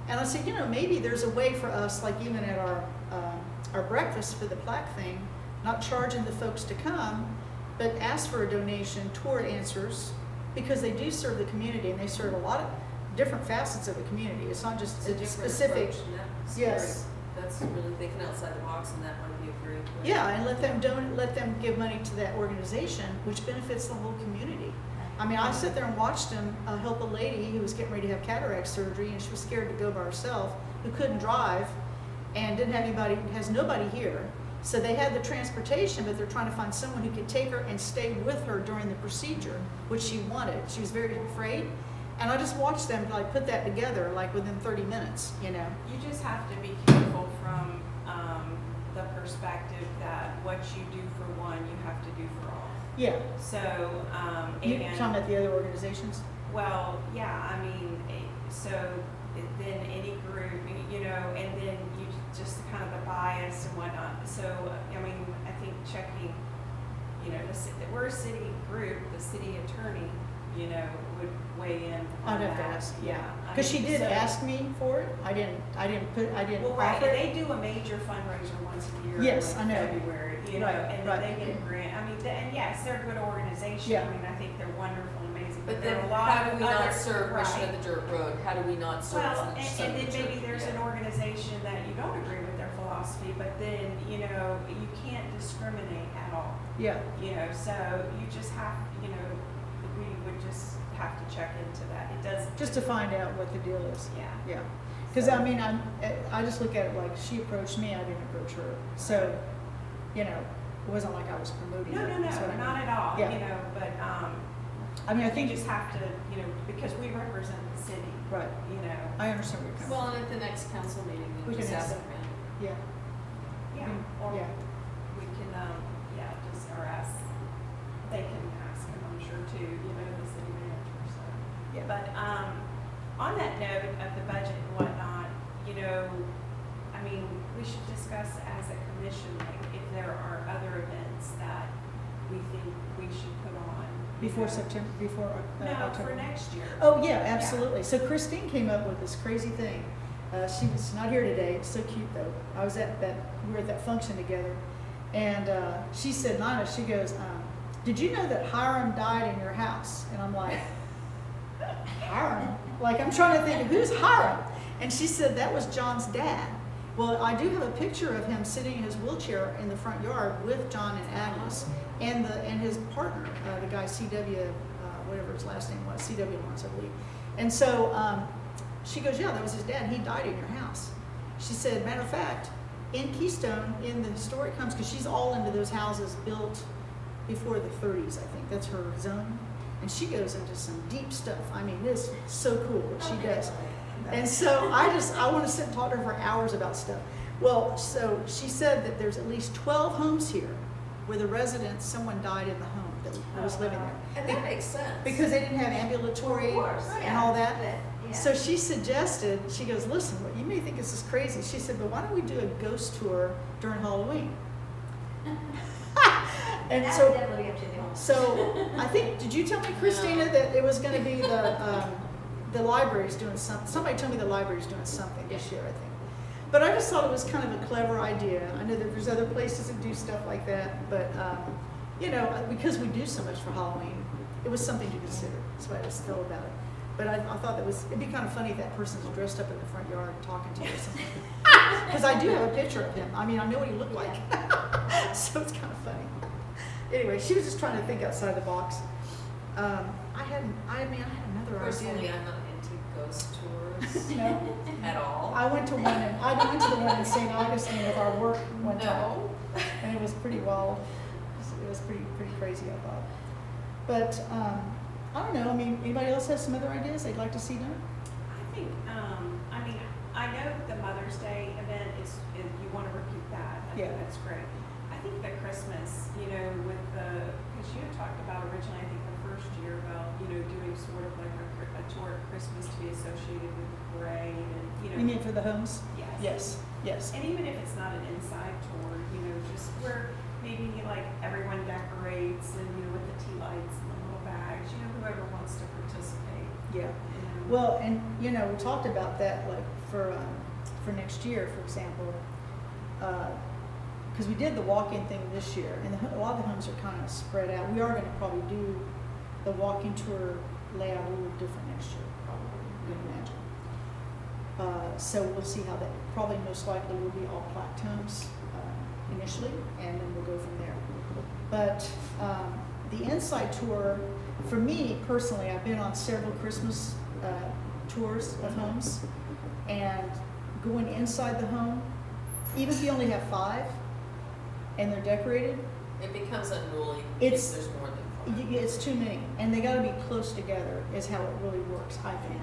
And I said, you know, maybe there's a way for us, like even at our breakfast for the plaque thing, not charging the folks to come, but ask for a donation toward Answers, because they do serve the community and they serve a lot of different facets of the community. It's not just It's a different specific. approach, and that's Yes. That's really thinking outside the box, and that might be a very good. Yeah, and let them give money to that organization, which benefits the whole community. I mean, I sat there and watched them help a lady who was getting ready to have cataract surgery, and she was scared to go by herself, who couldn't drive, and didn't have anybody, has nobody here. So they had the transportation, but they're trying to find someone who could take her and stay with her during the procedure, which she wanted. She was very afraid. And I just watched them like put that together like within 30 minutes, you know. You just have to be careful from the perspective that what you do for one, you have to do for all. Yeah. So, You and, talking about the other organizations? well, yeah, I mean, so then any group, you know, and then you just kind of the bias and whatnot. So, I mean, I think checking, you know, we're a city group, the city attorney, you know, would weigh in on I'd have to that. ask, Yeah. I Because she mean, did so- ask me for it. I didn't Well, right, offer and it. they do a major fundraiser once a year. Yes, like I know. February, you know, Right, and right. then they get a grant. I mean, and yes, they're a good organization. Yeah. I mean, I think they're wonderful and amazing. But there then are a lot how do of we not other- serve Mission right. of the Dirt Road? How do we not serve Well, some and some then of the maybe church? there's Yeah. an organization that you don't agree with their philosophy, but then, you know, you can't discriminate at all. Yeah. You know, so you just have, you know, we would just have to check into that. It does. Just to find out what the deal is. Yeah. Yeah. Because I mean, I just look at it like she approached me, I didn't approach her. So, you know, it wasn't like I was promoting No, her. no, no, That's what I mean. not at all, Yeah. you know, but, I mean, I you think, just have to, you know, because we represent the city, right. you know. I understand where you're coming Well, and at the next council meeting, We we just can ask ask them. from. Yeah. Yeah, or Yeah. we can, yeah, just, or ask, they can ask them, I'm sure too, you know, the city manager, so. Yeah. But, on that note of the budget and whatnot, you know, I mean, we should discuss as a commission, like, if there are other events we think we should put on. Before September, before No, October? for next year. Oh, yeah, absolutely. So Christine came up with this crazy thing. She was not here today. It's so cute though. We were at that function together. And she said, Nina, she goes, did you know that Hiram died in your house? And I'm like, Hiram? Like, I'm trying to think, who's Hiram? And she said, that was John's dad. Well, I do have a picture of him sitting in his wheelchair in the front yard with John and Agnes and his partner, the guy C.W., whatever his last name was, C.W. Lawrence, I believe. And so she goes, yeah, that was his dad. He died in your house. She said, matter of fact, in Keystone, in the historic homes, because she's all into those houses built before the 30s, I think. That's her zone. And she goes into some deep stuff. I mean, it's so cool what she does. And so I want to sit and talk to her for hours about stuff. Well, so she said that there's at least 12 homes here where the residents, someone died in the home that was living there. And that makes sense. Because they didn't have ambulatory Of course, and yeah, all that. but, yeah. So she suggested, she goes, listen, you may think this is crazy. She said, but why don't we do a ghost tour during Halloween? And That so, would definitely be up to them. so I think, did you tell me, Christina, that it was going to be the library's doing something? Somebody told me the library's doing something this year, I think. But I just thought it was kind of a clever idea. I know that there's other places that do stuff like that, but you know, because we do so much for Halloween, it was something to consider. That's what I just felt about it. But I thought it'd be kind of funny if that person's dressed up in the front yard talking to you or something. Because I do have a picture of him. I mean, I know what he looked like. So it's kind of funny. Anyway, she was just trying to think outside the box. I had another Personally, idea. I'm not into ghost tours No, at all. I went to the one in St. Augustine with our work one time, No. and it was pretty wild. It was pretty crazy, I thought. But I don't know. I mean, anybody else has some other ideas they'd like to see done? I think, I mean, I know the Mother's Day event is you want to repeat that. I Yeah. think that's great. I think the Christmas, you know, because you had talked about originally, I think the first year about, you know, doing sort of like a tour of Christmas to be associated with the parade and, you know. You mean for the homes? Yes. Yes. And even if it's not an inside tour, you know, just where maybe like everyone decorates and, you know, with the tea lights and the little bags, you know, whoever wants to participate. Yeah. You know. Well, and you know, we talked about that like for next year, for example, because we did the walk-in thing this year, and a lot of the homes are kind of spread out. We are going to probably do the walking tour layout a little different next year, probably. You can imagine. So we'll see how that. Probably most likely will be all plaqued homes initially, and then we'll go from there. But the inside tour, for me personally, I've been on several Christmas tours of homes, and going inside the home, even if you only have 5 and they're decorated, It becomes unruly It's- if there's more than 5. it's too many, and they got to be close together is how it really works, I think.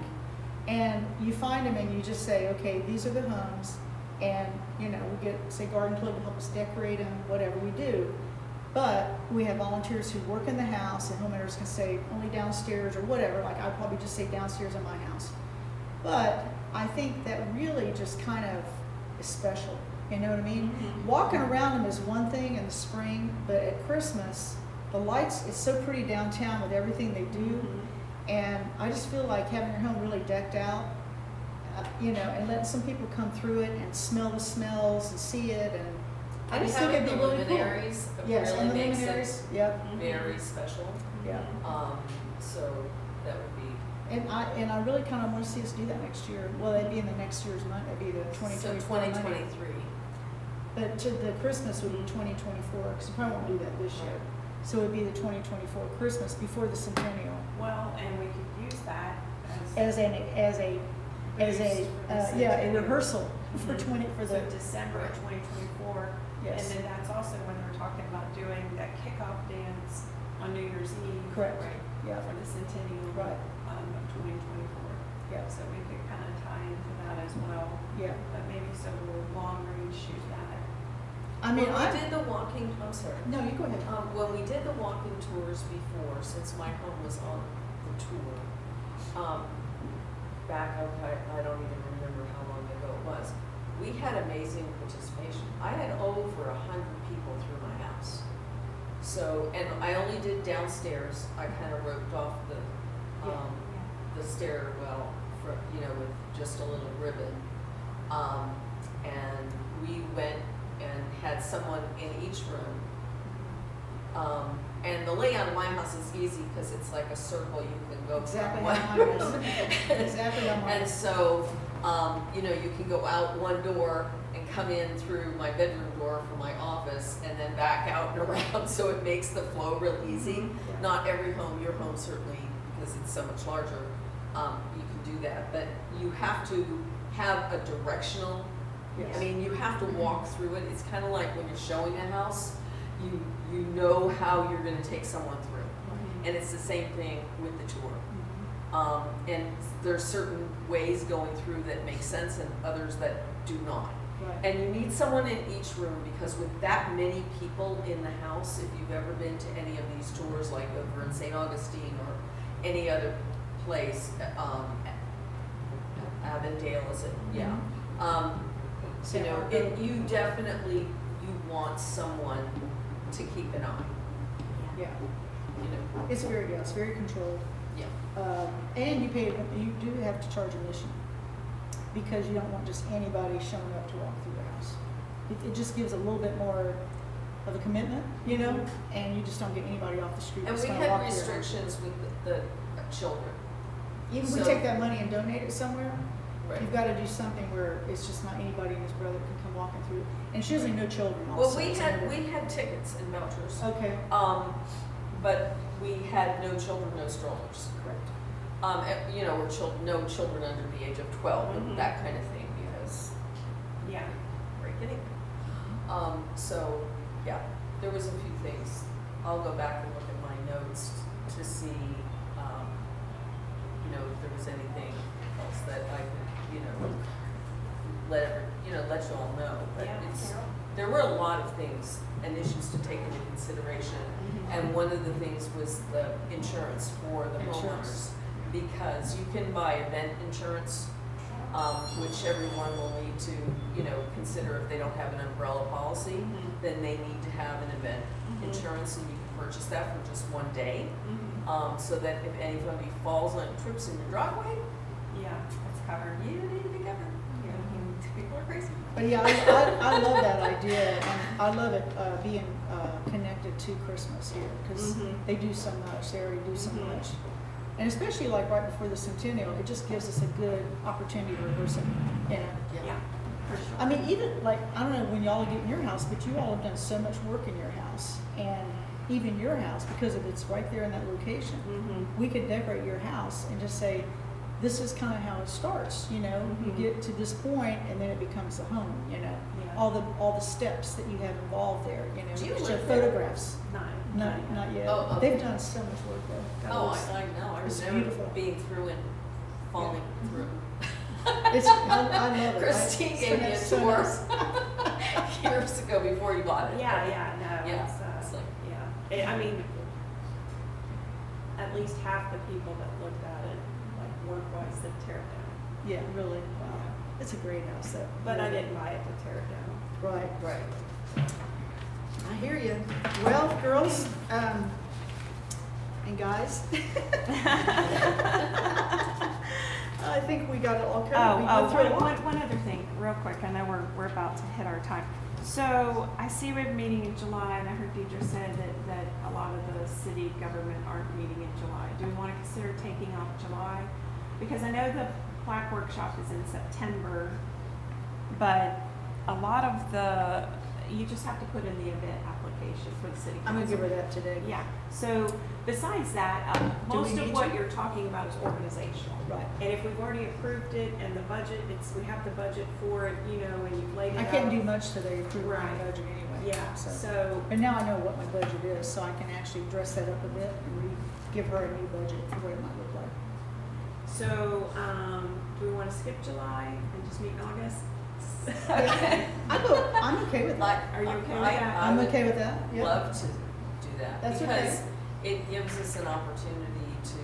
And you find them and you just say, okay, these are the homes, and you know, we get, say, garden club to help us decorate them, whatever we do. But we have volunteers who work in the house, and homeowners can say only downstairs or whatever. Like I'd probably just say downstairs in my house. But I think that really just kind of is special. You know what I mean? Mhm. Walking around them is one thing in the spring, but at Christmas, the lights, it's so pretty downtown with everything they do. Mhm. And I just feel like having your home really decked out, you know, and letting some people come through it and smell the smells and see it. And I just think it'd be really cool. Luminaries Yes, really and the makes luminaries, it yep, very special. yeah. So that would be. And I really kind of want to see us do that next year. Well, it'd be in the next year's month, it'd be the 2024 So money. 2023. But to the Christmas would be 2024, because you probably won't do that this year. So it'd be the 2024 Christmas before the centennial. Well, and we could use that As a Boost for the yeah, a centennial. rehearsal for So December of 2024. Yes. And then that's also when we're talking about doing that kickoff dance on New Year's Eve. Correct. Right, Yeah. for the centennial Right. of 2024. Yeah. So we could kind of tie into that as well. Yeah. But maybe so we'll long range shoot that. I mean, when we did the walking, I'm sorry. no, you go ahead. When we did the walking tours before, since my home was on the tour, back, I don't even remember how long ago it was, we had amazing participation. I had over 100 people through my house. so, and I only did downstairs, I kind of roped off the stairwell for, you know, with just a little ribbon. And we went and had someone in each room. And the layout of my house is easy because it's like a circle, you can go Exactly from how one mine is. Exactly how mine And is. so, you know, you can go out one door and come in through my bedroom door from my office and then back out and around, so it makes the flow real easy. Yeah. Not every home, your home certainly, because it's so much larger, you can do that, but you have to have a directional, Yes. I mean, you have to walk through it. It's kind of like when you're showing a house, you know how you're gonna take someone through. Mm-hmm. And it's the same thing with the tour. And there's certain ways going through that make sense and others that do not. Right. And you need someone in each room because with that many people in the house, if you've ever been to any of these tours, like over in St. Augustine or any other place, Avondale, is it? Yeah. You know, you definitely, you want someone to keep an eye, Yeah, you know, it's very controlled. yeah. And you do have to charge admission because you don't want just anybody showing up to walk through the house. It just gives a little bit more of a commitment, you know, and you just don't get anybody off the street And that's we gonna had walk through. restrictions with the children. Even if we so- take that money and donate it somewhere, Right. you've gotta do something where it's just not anybody and his brother can come walking through. And it's usually no children also. Well, we It's had another- tickets and vouchers, Okay, but we had no children, no strollers. correct. You know, or no children under the age of 12, and Mhm. that kind of thing, because Yeah. break anything. So, yeah, there was a few things. I'll go back and look at my notes to see, you know, if there was anything else that I could, you know, let you all know. But Yeah. there were a lot of things and issues to take into consideration. And one of the things was the insurance for the Insurance. homeowners. Because you can buy event insurance, which everyone will need to, you know, consider if they don't have an umbrella policy, Mhm. then they need to have an event Mhm. insurance, and you can purchase that for just one day. Mhm. So that if anybody falls and trips in your driveway, Yeah, it's covered. you need to be covered. People are crazy. But yeah, I love that idea, and I love it being connected to Christmas here, because Mhm. they do so much, they already do so Mhm. much. And especially like right before the centennial, it just gives us a good opportunity to rehearse it, you know. Yeah, for sure. I mean, even like, I don't know when y'all get in your house, but you all have done so much work in your house, and even your house, because of it's right there in that location. Mhm. We could decorate your house and just say, this is kind of how it starts, you know, you Mhm. get to this point and then it becomes a home, you know. Yeah. All the steps that you have involved there, you know, Do you you show live there? photographs. Not Not yet. Oh, okay. They've done so much work though. Oh, God, I know, I it's remember beautiful. being through and falling through. I love it. Christine It's gave me a so tour nice. years ago before you bought it. Yeah, no, Yeah, it's it's like- yeah. I mean, at least half the people that looked at it, like work-wise, that tear it down. Yeah, really, wow. It's a great house though. But I Really. didn't buy it to tear it down. Right. Right. I hear you. Well, girls, and guys. I think we got it all covered. We went through a lot. One other thing, real quick, I know we're about to hit our time. So I see we have a meeting in July, and I heard Deidre said that a lot of the city government aren't meeting in July. Do we want to consider taking off July? Because I know the plaque workshop is in September, but a lot of you just have to put in the event application for the city council. I'm gonna give her that today. Yeah, so besides that, Do we most of need what to? you're talking about is organizational. Right. And if we've already approved it and the budget, we have the budget for it, you know, and you've laid it I out. can't do much today, approve my Right. budget anyway. Yeah, So, so, but now I know what my budget is, so I can actually dress that up a bit and give her a new budget for what it might look like. do we wanna skip July and just meet in August? I'm okay with that. Are you okay with I- that? I I'm would okay with that, yeah. Love to do that. That's okay. Because it gives us an opportunity to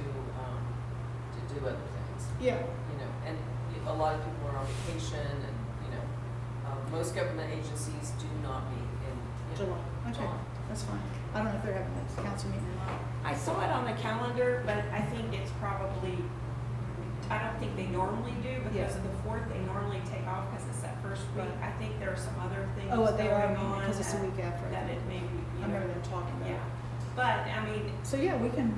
do other things, Yeah, you know, and a lot of people are on vacation and, you know, most government agencies do not meet in July, okay, July. that's fine. I don't know if if they're having a council meeting or not. I saw it on the calendar, but I think it's probably, I don't think they normally do because of the 4th. They normally take off because it's that first week. Right. I think there are some other things Oh, going they are, on. because it's the that- week after. That it may be, I remember them talking about it. yeah. But, I mean, So yeah, we can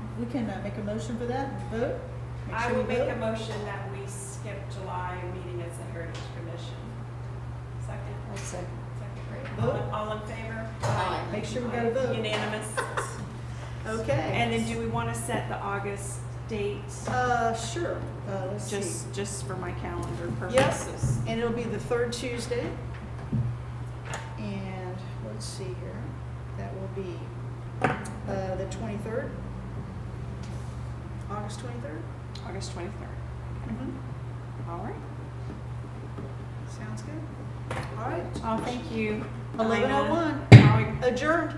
make a motion for that and vote. Make I sure would you make a vote. motion that we skip July meeting as the Heritage Commission. Second? I'll second. Second, great. Vote. All in favor? Aye. Make sure we got a vote. Unanimous. Okay. And then do we want to set the August date? Sure, let's see. Just for my calendar Yes, purposes. and it'll be the third Tuesday. And let's see here, that will be the 23rd, August 23rd. August 23rd. Mm-hmm. All right. Sounds good. All right, Oh, thank you. 11:01. Dinah. Adjourned.